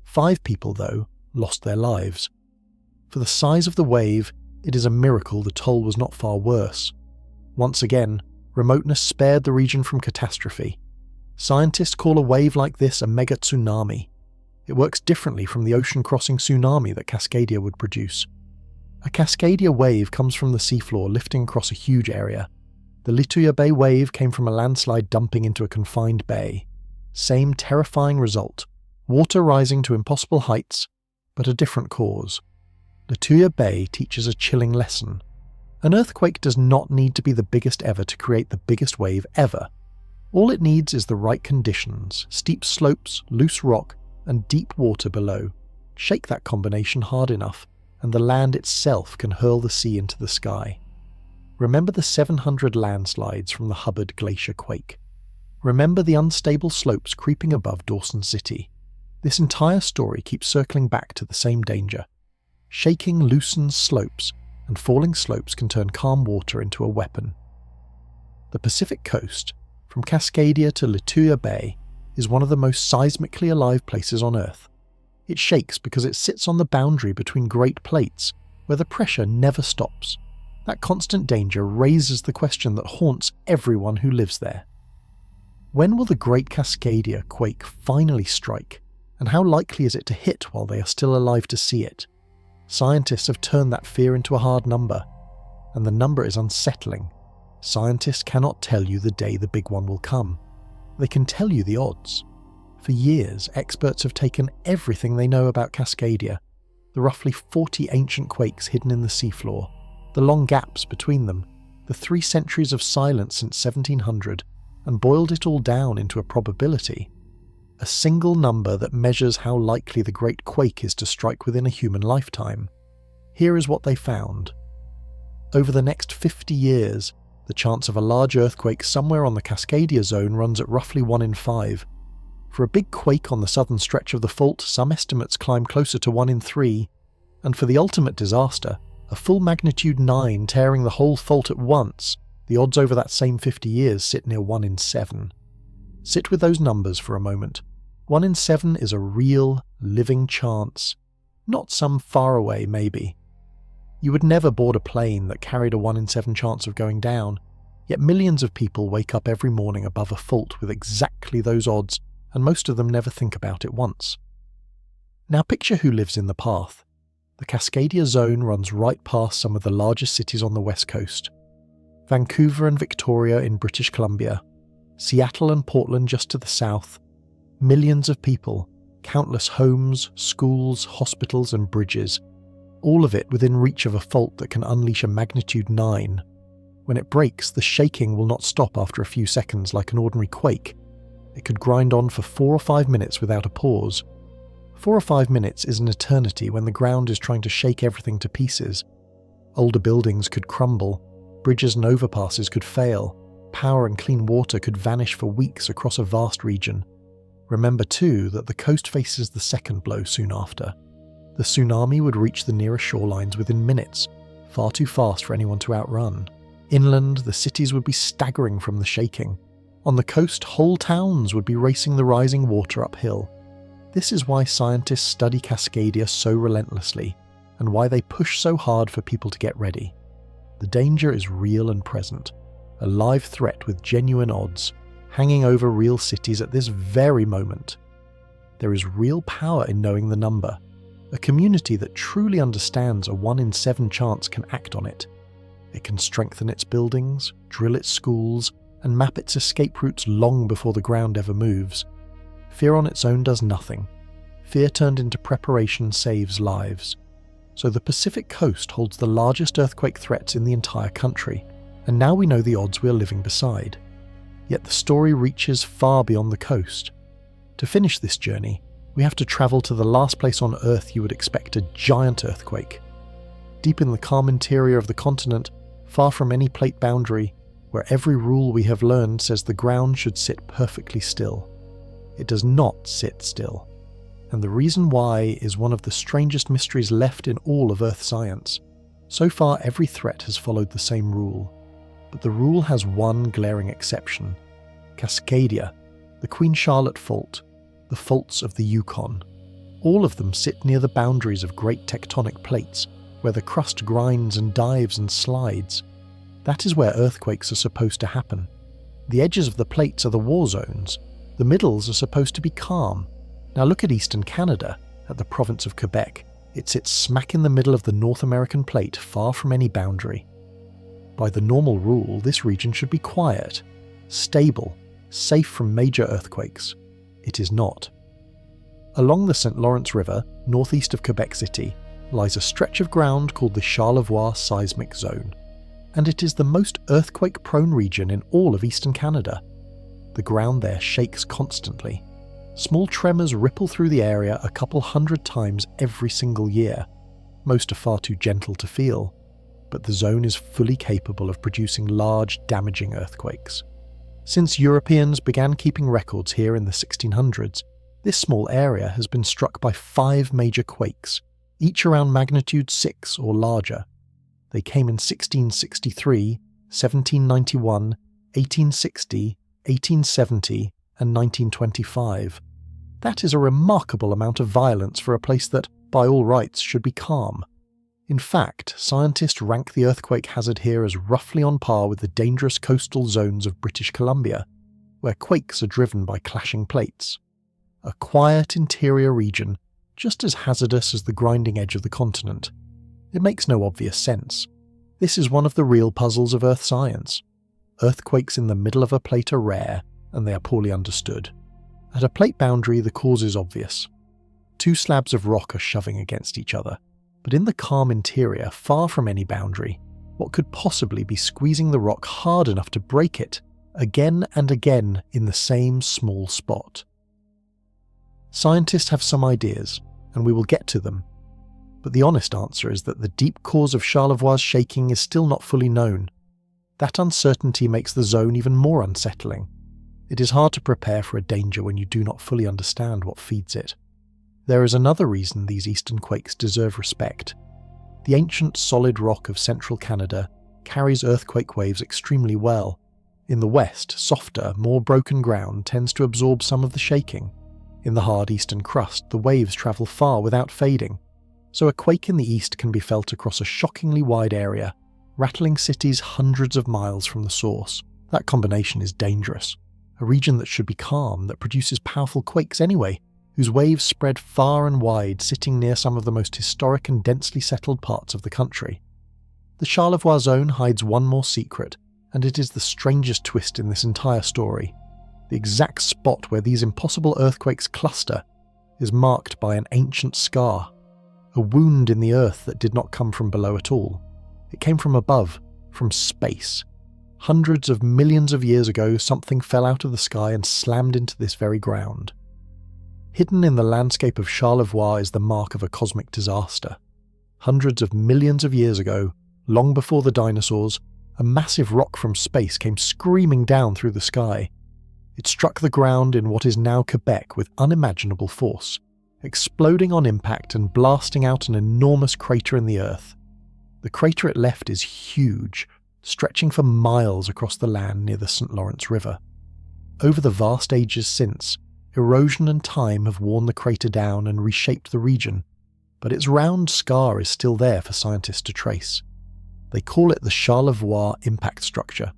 5 people, though, lost their lives. For the size of the wave, it is a miracle the toll was not far worse. Once again, remoteness spared the region from catastrophe. Scientists call a wave like this a mega tsunami. It works differently from the ocean-crossing tsunami that Cascadia would produce. A Cascadia wave comes from the seafloor lifting across a huge area. The Lituya Bay wave came from a landslide dumping into a confined bay. Same terrifying result. Water rising to impossible heights, but a different cause. Lituya Bay teaches a chilling lesson. An earthquake does not need to be the biggest ever to create the biggest wave ever. All it needs is the right conditions, steep slopes, loose rock, and deep water below. Shake that combination hard enough, and the land itself can hurl the sea into the sky. Remember the 700 landslides from the Hubbard Glacier quake. Remember the unstable slopes creeping above Dawson City. This entire story keeps circling back to the same danger. Shaking loosens slopes, and falling slopes can turn calm water into a weapon. The Pacific coast, from Cascadia to Lituya Bay, is one of the most seismically alive places on Earth. It shakes because it sits on the boundary between great plates, where the pressure never stops. That constant danger raises the question that haunts everyone who lives there. When will the Great Cascadia quake finally strike, and how likely is it to hit while they are still alive to see it? Scientists have turned that fear into a hard number, and the number is unsettling. Scientists cannot tell you the day the big one will come. They can tell you the odds. For years, experts have taken everything they know about Cascadia, the roughly 40 ancient quakes hidden in the seafloor, the long gaps between them, the 3 centuries of silence since 1700, and boiled it all down into a probability. A single number that measures how likely the Great Quake is to strike within a human lifetime. Here is what they found. Over the next 50 years, the chance of a large earthquake somewhere on the Cascadia zone runs at roughly 1 in 5. For a big quake on the southern stretch of the fault, some estimates climb closer to 1 in 3. And for the ultimate disaster, a full magnitude 9 tearing the whole fault at once, the odds over that same 50 years sit near 1 in 7. Sit with those numbers for a moment. 1 in 7 is a real, living chance. Not some faraway maybe. You would never board a plane that carried a 1 in 7 chance of going down, yet millions of people wake up every morning above a fault with exactly those odds, and most of them never think about it once. Now picture who lives in the path. The Cascadia zone runs right past some of the largest cities on the west coast. Vancouver and Victoria in British Columbia, Seattle and Portland just to the south, millions of people, countless homes, schools, hospitals and bridges, all of it within reach of a fault that can unleash a magnitude 9. When it breaks, the shaking will not stop after a few seconds like an ordinary quake. It could grind on for 4 or 5 minutes without a pause. 4 or 5 minutes is an eternity when the ground is trying to shake everything to pieces. Older buildings could crumble, bridges and overpasses could fail, power and clean water could vanish for weeks across a vast region. Remember too that the coast faces the second blow soon after. The tsunami would reach the nearest shorelines within minutes, far too fast for anyone to outrun. Inland, the cities would be staggering from the shaking. On the coast, whole towns would be racing the rising water uphill. This is why scientists study Cascadia so relentlessly, and why they push so hard for people to get ready. The danger is real and present, a live threat with genuine odds, hanging over real cities at this very moment. There is real power in knowing the number. A community that truly understands a 1 in 7 chance can act on it. It can strengthen its buildings, drill its schools, and map its escape routes long before the ground ever moves. Fear on its own does nothing. Fear turned into preparation saves lives. So the Pacific coast holds the largest earthquake threats in the entire country, and now we know the odds we are living beside. Yet the story reaches far beyond the coast. To finish this journey, we have to travel to the last place on Earth you would expect a giant earthquake. Deep in the calm interior of the continent, far from any plate boundary, where every rule we have learned says the ground should sit perfectly still. It does not sit still. And the reason why is one of the strangest mysteries left in all of Earth science. So far, every threat has followed the same rule. But the rule has one glaring exception. Cascadia, the Queen Charlotte Fault, the faults of the Yukon. All of them sit near the boundaries of great tectonic plates, where the crust grinds and dives and slides. That is where earthquakes are supposed to happen. The edges of the plates are the war zones. The middles are supposed to be calm. Now look at eastern Canada, at the province of Quebec. It sits smack in the middle of the North American plate, far from any boundary. By the normal rule, this region should be quiet, stable, safe from major earthquakes. It is not. Along the St. Lawrence River, northeast of Quebec City, lies a stretch of ground called the Charlevoix Seismic Zone, and it is the most earthquake-prone region in all of eastern Canada. The ground there shakes constantly. Small tremors ripple through the area a couple hundred times every single year. Most are far too gentle to feel, but the zone is fully capable of producing large, damaging earthquakes. Since Europeans began keeping records here in the 1600s, this small area has been struck by 5 major quakes, each around magnitude 6 or larger. They came in 1663, 1791, 1860, 1870, and 1925. That is a remarkable amount of violence for a place that, by all rights, should be calm. In fact, scientists rank the earthquake hazard here as roughly on par with the dangerous coastal zones of British Columbia, where quakes are driven by clashing plates. A quiet interior region, just as hazardous as the grinding edge of the continent. It makes no obvious sense. This is one of the real puzzles of Earth science. Earthquakes in the middle of a plate are rare, and they are poorly understood. At a plate boundary, the cause is obvious. Two slabs of rock are shoving against each other, but in the calm interior, far from any boundary, what could possibly be squeezing the rock hard enough to break it, again and again in the same small spot? Scientists have some ideas, and we will get to them. But the honest answer is that the deep cause of Charlevoix's shaking is still not fully known. That uncertainty makes the zone even more unsettling. It is hard to prepare for a danger when you do not fully understand what feeds it. There is another reason these eastern quakes deserve respect. The ancient solid rock of central Canada carries earthquake waves extremely well. In the west, softer, more broken ground tends to absorb some of the shaking. In the hard eastern crust, the waves travel far without fading. So a quake in the east can be felt across a shockingly wide area, rattling cities hundreds of miles from the source. That combination is dangerous. A region that should be calm, that produces powerful quakes anyway, whose waves spread far and wide, sitting near some of the most historic and densely settled parts of the country. The Charlevoix zone hides one more secret, and it is the strangest twist in this entire story. The exact spot where these impossible earthquakes cluster is marked by an ancient scar, a wound in the earth that did not come from below at all. It came from above, from space. Hundreds of millions of years ago, something fell out of the sky and slammed into this very ground. Hidden in the landscape of Charlevoix is the mark of a cosmic disaster. Hundreds of millions of years ago, long before the dinosaurs, a massive rock from space came screaming down through the sky. It struck the ground in what is now Quebec with unimaginable force, exploding on impact and blasting out an enormous crater in the earth. The crater it left is huge, stretching for miles across the land near the St. Lawrence River. Over the vast ages since, erosion and time have worn the crater down and reshaped the region, but its round scar is still there for scientists to trace. They call it the Charlevoix impact structure.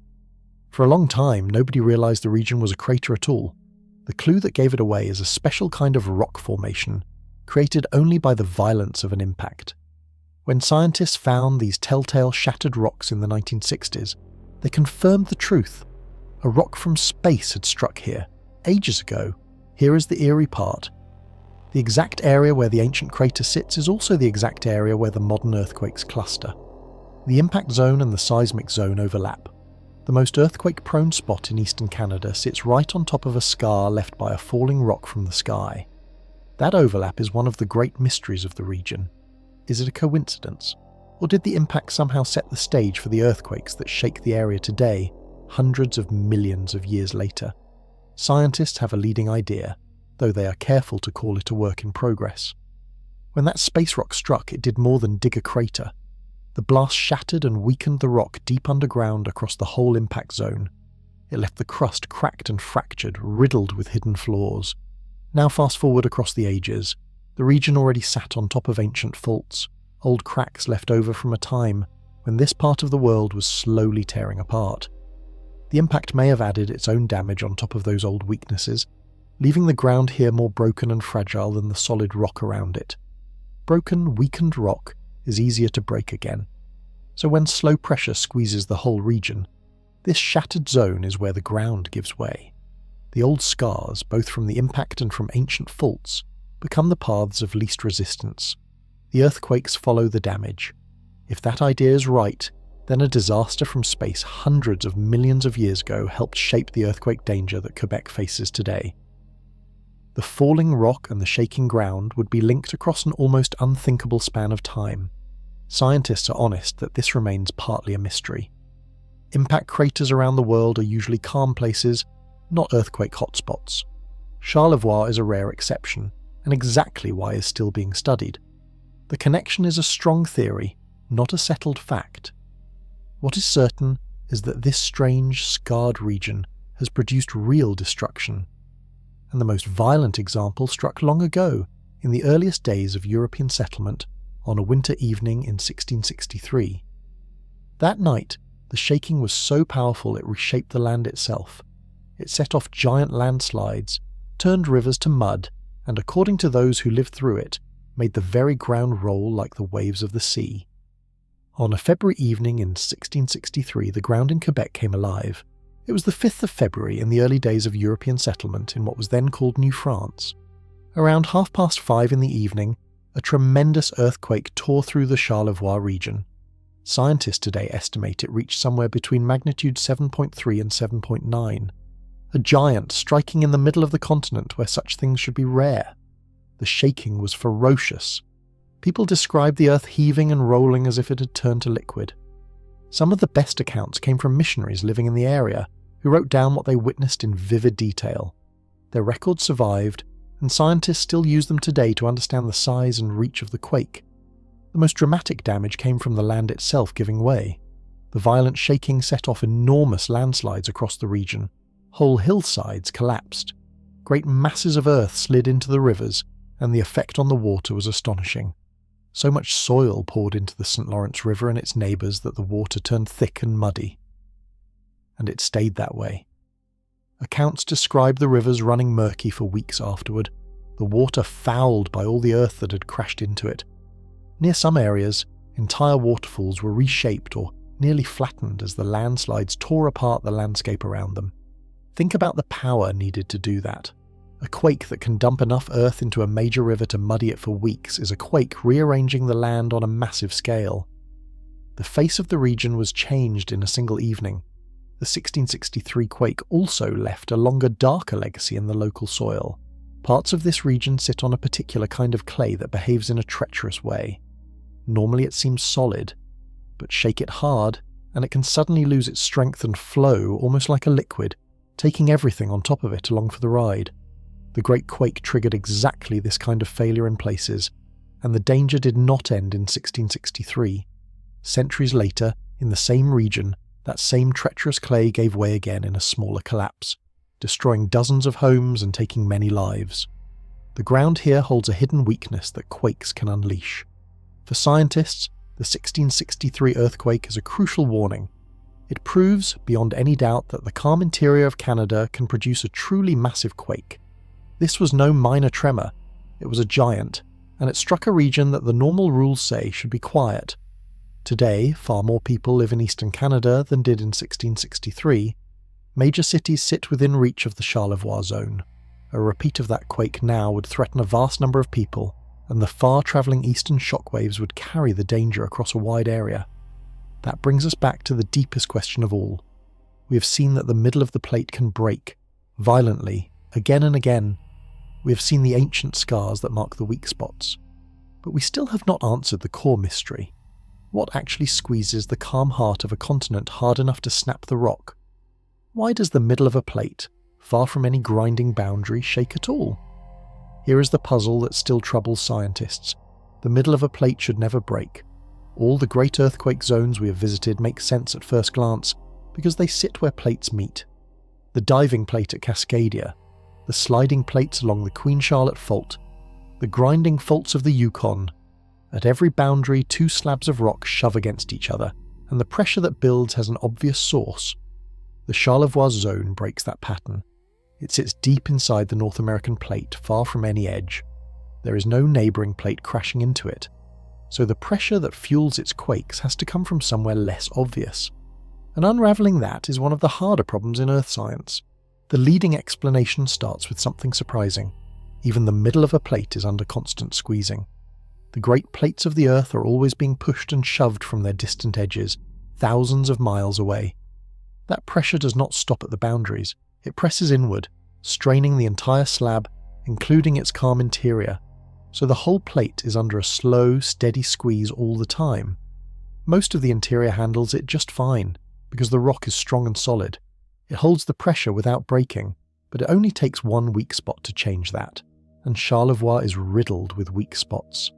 For a long time, nobody realized the region was a crater at all. The clue that gave it away is a special kind of rock formation, created only by the violence of an impact. When scientists found these telltale shattered rocks in the 1960s, they confirmed the truth. A rock from space had struck here, ages ago. Here is the eerie part. The exact area where the ancient crater sits is also the exact area where the modern earthquakes cluster. The impact zone and the seismic zone overlap. The most earthquake-prone spot in eastern Canada sits right on top of a scar left by a falling rock from the sky. That overlap is one of the great mysteries of the region. Is it a coincidence? Or did the impact somehow set the stage for the earthquakes that shake the area today, hundreds of millions of years later? Scientists have a leading idea, though they are careful to call it a work in progress. When that space rock struck, it did more than dig a crater. The blast shattered and weakened the rock deep underground across the whole impact zone. It left the crust cracked and fractured, riddled with hidden flaws. Now fast forward across the ages. The region already sat on top of ancient faults, old cracks left over from a time when this part of the world was slowly tearing apart. The impact may have added its own damage on top of those old weaknesses, leaving the ground here more broken and fragile than the solid rock around it. Broken, weakened rock is easier to break again. So when slow pressure squeezes the whole region, this shattered zone is where the ground gives way. The old scars, both from the impact and from ancient faults, become the paths of least resistance. The earthquakes follow the damage. If that idea is right, then a disaster from space hundreds of millions of years ago helped shape the earthquake danger that Quebec faces today. The falling rock and the shaking ground would be linked across an almost unthinkable span of time. Scientists are honest that this remains partly a mystery. Impact craters around the world are usually calm places, not earthquake hotspots. Charlevoix is a rare exception, and exactly why is still being studied. The connection is a strong theory, not a settled fact. What is certain is that this strange, scarred region has produced real destruction, and the most violent example struck long ago, in the earliest days of European settlement, on a winter evening in 1663. That night, the shaking was so powerful it reshaped the land itself. It set off giant landslides, turned rivers to mud, and according to those who lived through it, made the very ground roll like the waves of the sea. On a February evening in 1663, the ground in Quebec came alive. It was the 5th of February in the early days of European settlement in what was then called New France. Around 5:30 in the evening, a tremendous earthquake tore through the Charlevoix region. Scientists today estimate it reached somewhere between magnitude 7.3 and 7.9. A giant striking in the middle of the continent where such things should be rare. The shaking was ferocious. People described the earth heaving and rolling as if it had turned to liquid. Some of the best accounts came from missionaries living in the area, who wrote down what they witnessed in vivid detail. Their records survived, and scientists still use them today to understand the size and reach of the quake. The most dramatic damage came from the land itself giving way. The violent shaking set off enormous landslides across the region. Whole hillsides collapsed. Great masses of earth slid into the rivers, and the effect on the water was astonishing. So much soil poured into the St. Lawrence River and its neighbours that the water turned thick and muddy. And it stayed that way. Accounts describe the rivers running murky for weeks afterward, the water fouled by all the earth that had crashed into it. Near some areas, entire waterfalls were reshaped or nearly flattened as the landslides tore apart the landscape around them. Think about the power needed to do that. A quake that can dump enough earth into a major river to muddy it for weeks is a quake rearranging the land on a massive scale. The face of the region was changed in a single evening. The 1663 quake also left a longer, darker legacy in the local soil. Parts of this region sit on a particular kind of clay that behaves in a treacherous way. Normally it seems solid, but shake it hard and it can suddenly lose its strength and flow almost like a liquid, taking everything on top of it along for the ride. The Great Quake triggered exactly this kind of failure in places, and the danger did not end in 1663. Centuries later, in the same region, that same treacherous clay gave way again in a smaller collapse, destroying dozens of homes and taking many lives. The ground here holds a hidden weakness that quakes can unleash. For scientists, the 1663 earthquake is a crucial warning. It proves, beyond any doubt, that the calm interior of Canada can produce a truly massive quake. This was no minor tremor, it was a giant, and it struck a region that the normal rules say should be quiet. Today, far more people live in eastern Canada than did in 1663. Major cities sit within reach of the Charlevoix zone. A repeat of that quake now would threaten a vast number of people, and the far-travelling eastern shockwaves would carry the danger across a wide area. That brings us back to the deepest question of all. We have seen that the middle of the plate can break, violently, again and again. We have seen the ancient scars that mark the weak spots. But we still have not answered the core mystery. What actually squeezes the calm heart of a continent hard enough to snap the rock? Why does the middle of a plate, far from any grinding boundary, shake at all? Here is the puzzle that still troubles scientists. The middle of a plate should never break. All the great earthquake zones we have visited make sense at first glance, because they sit where plates meet. The diving plate at Cascadia, the sliding plates along the Queen Charlotte Fault, the grinding faults of the Yukon. At every boundary, two slabs of rock shove against each other, and the pressure that builds has an obvious source. The Charlevoix zone breaks that pattern. It sits deep inside the North American plate, far from any edge. There is no neighbouring plate crashing into it, so the pressure that fuels its quakes has to come from somewhere less obvious. And unravelling that is one of the harder problems in earth science. The leading explanation starts with something surprising. Even the middle of a plate is under constant squeezing. The great plates of the Earth are always being pushed and shoved from their distant edges, thousands of miles away. That pressure does not stop at the boundaries. It presses inward, straining the entire slab, including its calm interior, so the whole plate is under a slow, steady squeeze all the time. Most of the interior handles it just fine, because the rock is strong and solid. It holds the pressure without breaking, but it only takes one weak spot to change that, and Charlevoix is riddled with weak spots.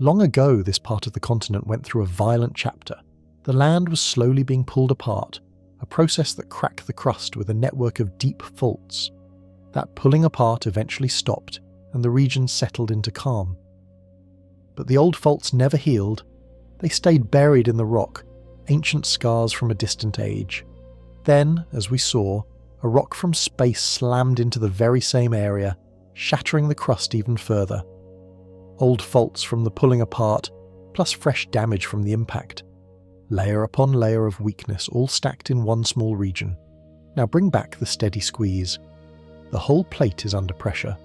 Long ago, this part of the continent went through a violent chapter. The land was slowly being pulled apart, a process that cracked the crust with a network of deep faults. That pulling apart eventually stopped, and the region settled into calm. But the old faults never healed. They stayed buried in the rock, ancient scars from a distant age. Then, as we saw, a rock from space slammed into the very same area, shattering the crust even further. Old faults from the pulling apart, plus fresh damage from the impact. Layer upon layer of weakness all stacked in one small region. Now bring back the steady squeeze. The whole plate is under pressure.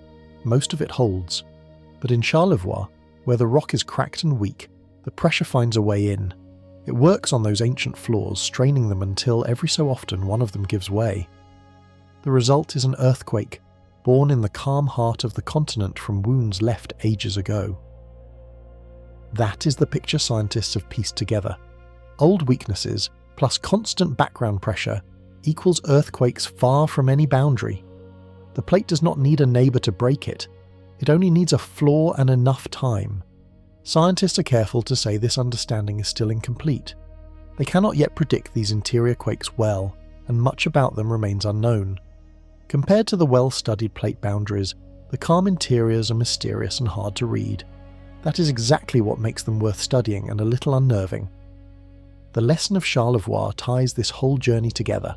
Most of it holds. But in Charlevoix, where the rock is cracked and weak, the pressure finds a way in. It works on those ancient floors, straining them until every so often one of them gives way. The result is an earthquake, born in the calm heart of the continent from wounds left ages ago. That is the picture scientists have pieced together. Old weaknesses, plus constant background pressure, equals earthquakes far from any boundary. The plate does not need a neighbour to break it. It only needs a flaw and enough time. Scientists are careful to say this understanding is still incomplete. They cannot yet predict these interior quakes well, and much about them remains unknown. Compared to the well-studied plate boundaries, the calm interiors are mysterious and hard to read. That is exactly what makes them worth studying and a little unnerving. The lesson of Charlevoix ties this whole journey together.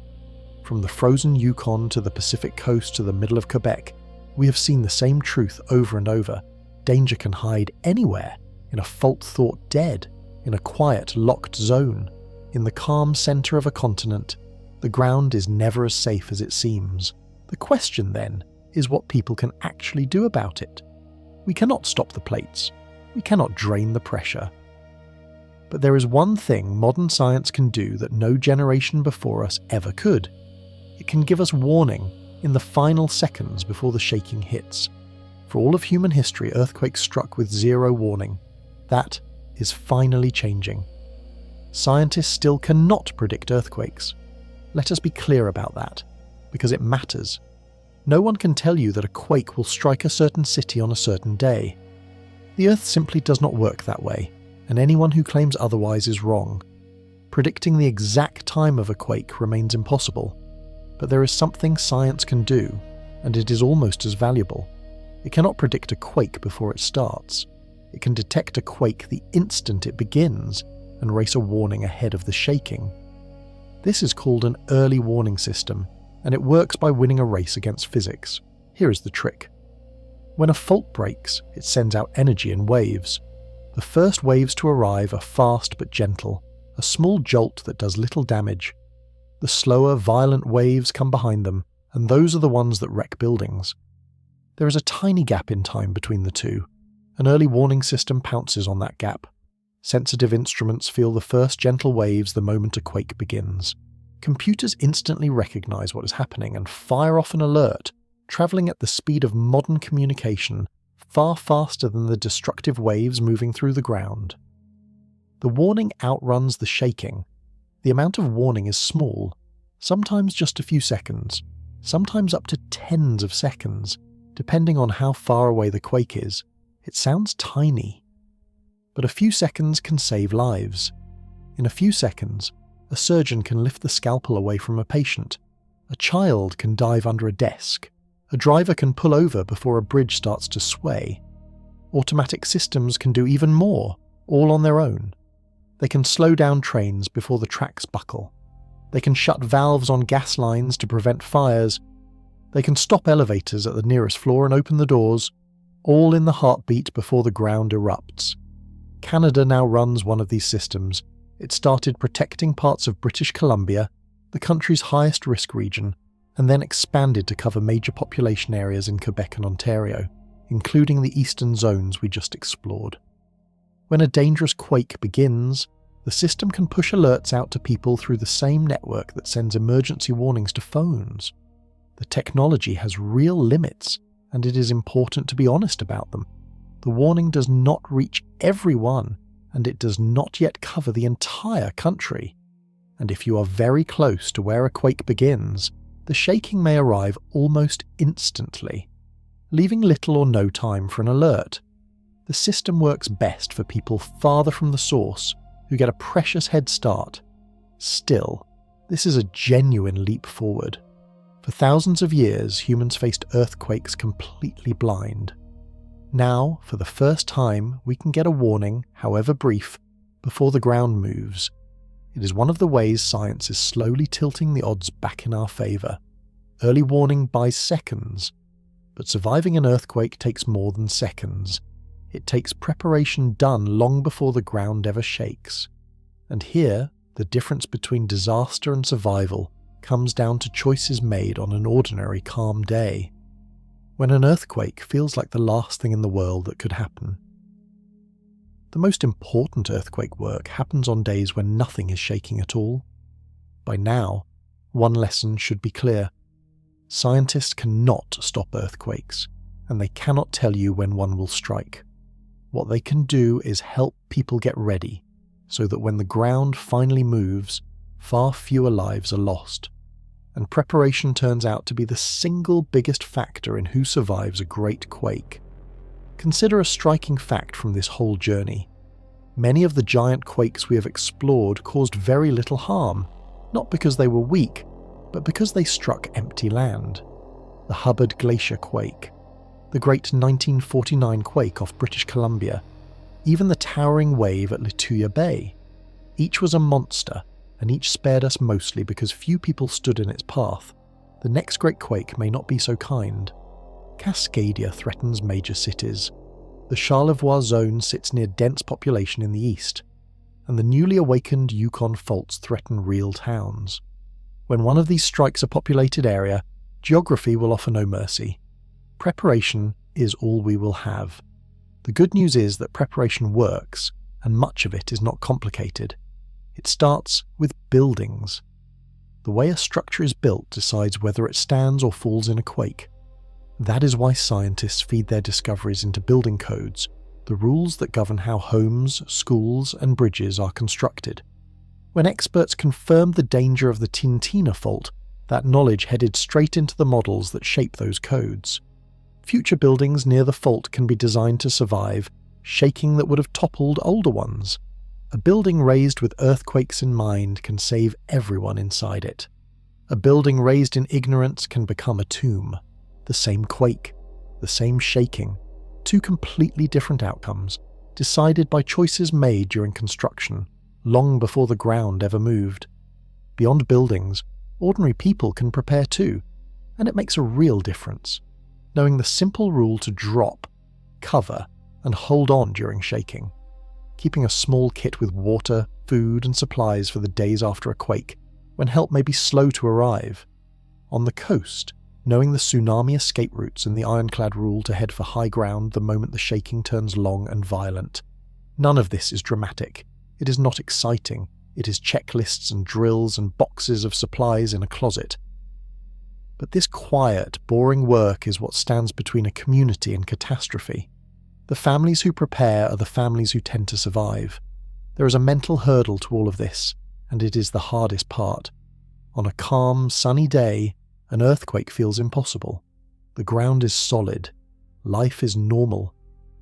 From the frozen Yukon to the Pacific coast to the middle of Quebec, we have seen the same truth over and over. Danger can hide anywhere, in a fault thought dead, in a quiet, locked zone. In the calm centre of a continent, the ground is never as safe as it seems. The question, then, is what people can actually do about it. We cannot stop the plates. We cannot drain the pressure. But there is one thing modern science can do that no generation before us ever could. It can give us warning in the final seconds before the shaking hits. For all of human history, earthquakes struck with zero warning. That is finally changing. Scientists still cannot predict earthquakes. Let us be clear about that, because it matters. No one can tell you that a quake will strike a certain city on a certain day. The Earth simply does not work that way, and anyone who claims otherwise is wrong. Predicting the exact time of a quake remains impossible, but there is something science can do, and it is almost as valuable. It cannot predict a quake before it starts. It can detect a quake the instant it begins and race a warning ahead of the shaking. This is called an early warning system, and it works by winning a race against physics. Here is the trick. When a fault breaks, it sends out energy in waves. The first waves to arrive are fast but gentle, a small jolt that does little damage. The slower, violent waves come behind them, and those are the ones that wreck buildings. There is a tiny gap in time between the two. An early warning system pounces on that gap. Sensitive instruments feel the first gentle waves the moment a quake begins. Computers instantly recognize what is happening and fire off an alert, traveling at the speed of modern communication, far faster than the destructive waves moving through the ground. The warning outruns the shaking. The amount of warning is small, sometimes just a few seconds, sometimes up to tens of seconds, depending on how far away the quake is. It sounds tiny. But a few seconds can save lives. In a few seconds, a surgeon can lift the scalpel away from a patient. A child can dive under a desk. A driver can pull over before a bridge starts to sway. Automatic systems can do even more, all on their own. They can slow down trains before the tracks buckle. They can shut valves on gas lines to prevent fires. They can stop elevators at the nearest floor and open the doors, all in the heartbeat before the ground erupts. Canada now runs one of these systems. It started protecting parts of British Columbia, the country's highest risk region, and then expanded to cover major population areas in Quebec and Ontario, including the eastern zones we just explored. When a dangerous quake begins, the system can push alerts out to people through the same network that sends emergency warnings to phones. The technology has real limits, and it is important to be honest about them. The warning does not reach everyone, and it does not yet cover the entire country. And if you are very close to where a quake begins, the shaking may arrive almost instantly, leaving little or no time for an alert. The system works best for people farther from the source, who get a precious head start. Still, this is a genuine leap forward. For thousands of years, humans faced earthquakes completely blind. Now, for the first time, we can get a warning, however brief, before the ground moves. It is one of the ways science is slowly tilting the odds back in our favour. Early warning buys seconds, but surviving an earthquake takes more than seconds. It takes preparation done long before the ground ever shakes. And here, the difference between disaster and survival comes down to choices made on an ordinary calm day, when an earthquake feels like the last thing in the world that could happen. The most important earthquake work happens on days when nothing is shaking at all. By now, one lesson should be clear. Scientists cannot stop earthquakes, and they cannot tell you when one will strike. What they can do is help people get ready, so that when the ground finally moves, far fewer lives are lost. And preparation turns out to be the single biggest factor in who survives a great quake. Consider a striking fact from this whole journey. Many of the giant quakes we have explored caused very little harm, not because they were weak, but because they struck empty land. The Hubbard Glacier quake, the great 1949 quake off British Columbia, even the towering wave at Lituya Bay. Each was a monster, and each spared us mostly because few people stood in its path. The next great quake may not be so kind. Cascadia threatens major cities. The Charlevoix zone sits near dense population in the east, and the newly awakened Yukon faults threaten real towns. When one of these strikes a populated area, geography will offer no mercy. Preparation is all we will have. The good news is that preparation works, and much of it is not complicated. It starts with buildings. The way a structure is built decides whether it stands or falls in a quake. That is why scientists feed their discoveries into building codes, the rules that govern how homes, schools, and bridges are constructed. When experts confirmed the danger of the Tintina fault, that knowledge headed straight into the models that shape those codes. Future buildings near the fault can be designed to survive shaking that would have toppled older ones. A building raised with earthquakes in mind can save everyone inside it. A building raised in ignorance can become a tomb. The same quake, the same shaking, two completely different outcomes, decided by choices made during construction, long before the ground ever moved. Beyond buildings, ordinary people can prepare too, and it makes a real difference, knowing the simple rule to drop, cover, and hold on during shaking. Keeping a small kit with water, food, and supplies for the days after a quake, when help may be slow to arrive. On the coast, knowing the tsunami escape routes and the ironclad rule to head for high ground the moment the shaking turns long and violent. None of this is dramatic. It is not exciting. It is checklists and drills and boxes of supplies in a closet. But this quiet, boring work is what stands between a community and catastrophe. The families who prepare are the families who tend to survive. There is a mental hurdle to all of this, and it is the hardest part. On a calm, sunny day, an earthquake feels impossible. The ground is solid. Life is normal.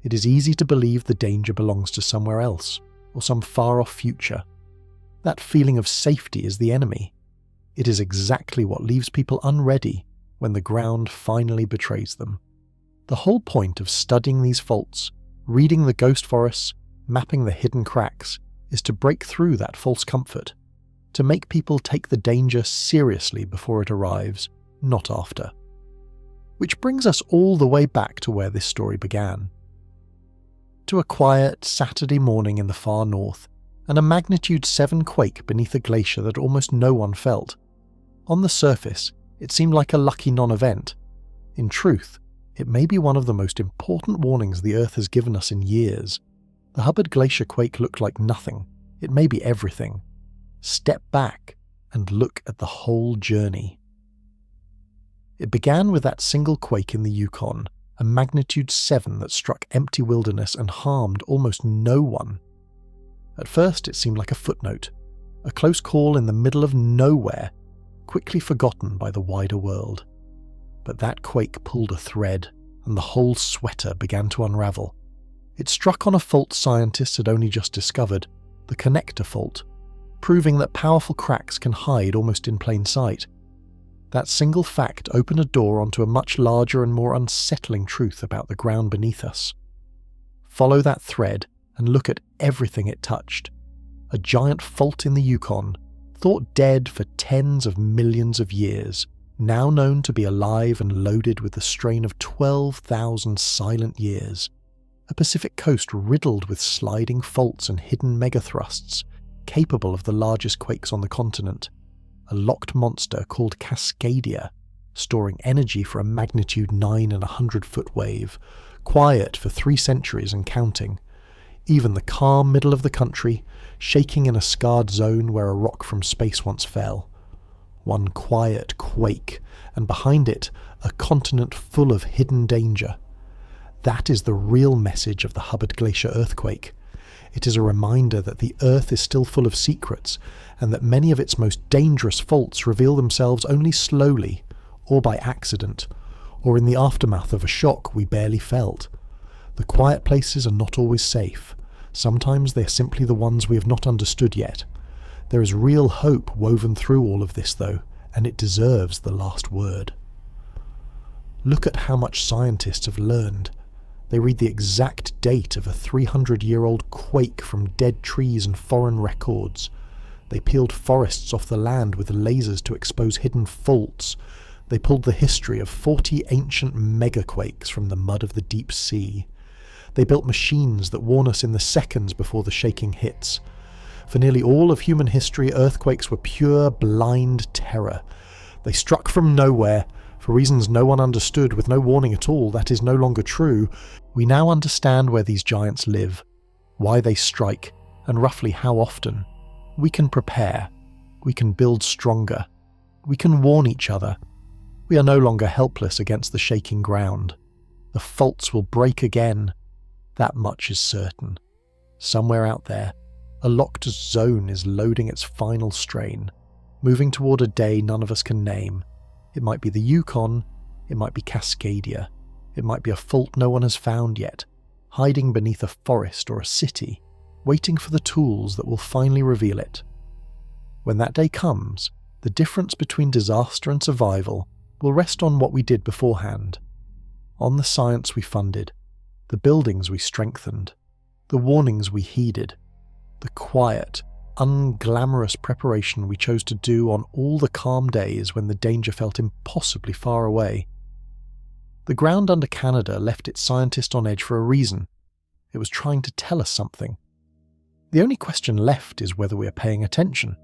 It is easy to believe the danger belongs to somewhere else, or some far-off future. That feeling of safety is the enemy. It is exactly what leaves people unready when the ground finally betrays them. The whole point of studying these faults, reading the ghost forests, mapping the hidden cracks, is to break through that false comfort, to make people take the danger seriously before it arrives, not after. Which brings us all the way back to where this story began. To a quiet Saturday morning in the far north, and a magnitude 7 quake beneath a glacier that almost no one felt. On the surface, it seemed like a lucky non-event. In truth, it may be one of the most important warnings the Earth has given us in years. The Hubbard Glacier quake looked like nothing. It may be everything. Step back and look at the whole journey. It began with that single quake in the Yukon, a magnitude 7 that struck empty wilderness and harmed almost no one. At first it seemed like a footnote, a close call in the middle of nowhere, quickly forgotten by the wider world. But that quake pulled a thread, and the whole sweater began to unravel. It struck on a fault scientists had only just discovered, the connector fault, proving that powerful cracks can hide almost in plain sight. That single fact opened a door onto a much larger and more unsettling truth about the ground beneath us. Follow that thread and look at everything it touched. A giant fault in the Yukon, thought dead for tens of millions of years, now known to be alive and loaded with the strain of 12,000 silent years. A Pacific coast riddled with sliding faults and hidden megathrusts, capable of the largest quakes on the continent. A locked monster called Cascadia, storing energy for a magnitude 9 and 100-foot wave, quiet for 3 centuries and counting. Even the calm middle of the country, shaking in a scarred zone where a rock from space once fell. One quiet quake, and behind it, a continent full of hidden danger. That is the real message of the Hubbard Glacier earthquake. It is a reminder that the Earth is still full of secrets, and that many of its most dangerous faults reveal themselves only slowly, or by accident, or in the aftermath of a shock we barely felt. The quiet places are not always safe. Sometimes they are simply the ones we have not understood yet. There is real hope woven through all of this, though, and it deserves the last word. Look at how much scientists have learned. They read the exact date of a 300-year-old quake from dead trees and foreign records. They peeled forests off the land with lasers to expose hidden faults. They pulled the history of 40 ancient megaquakes from the mud of the deep sea. They built machines that warn us in the seconds before the shaking hits. For nearly all of human history, earthquakes were pure, blind terror. They struck from nowhere, for reasons no one understood, with no warning at all. That is no longer true. We now understand where these giants live, why they strike, and roughly how often. We can prepare. We can build stronger. We can warn each other. We are no longer helpless against the shaking ground. The faults will break again. That much is certain. Somewhere out there, a locked zone is loading its final strain, moving toward a day none of us can name. It might be the Yukon, it might be Cascadia, it might be a fault no one has found yet, hiding beneath a forest or a city, waiting for the tools that will finally reveal it. When that day comes, the difference between disaster and survival will rest on what we did beforehand, on the science we funded, the buildings we strengthened, the warnings we heeded, the quiet, unglamorous preparation we chose to do on all the calm days when the danger felt impossibly far away. The ground under Canada left its scientists on edge for a reason. It was trying to tell us something. The only question left is whether we are paying attention,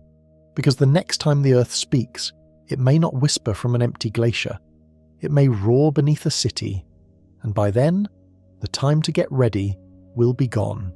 because the next time the Earth speaks, it may not whisper from an empty glacier. It may roar beneath a city, and by then, the time to get ready will be gone.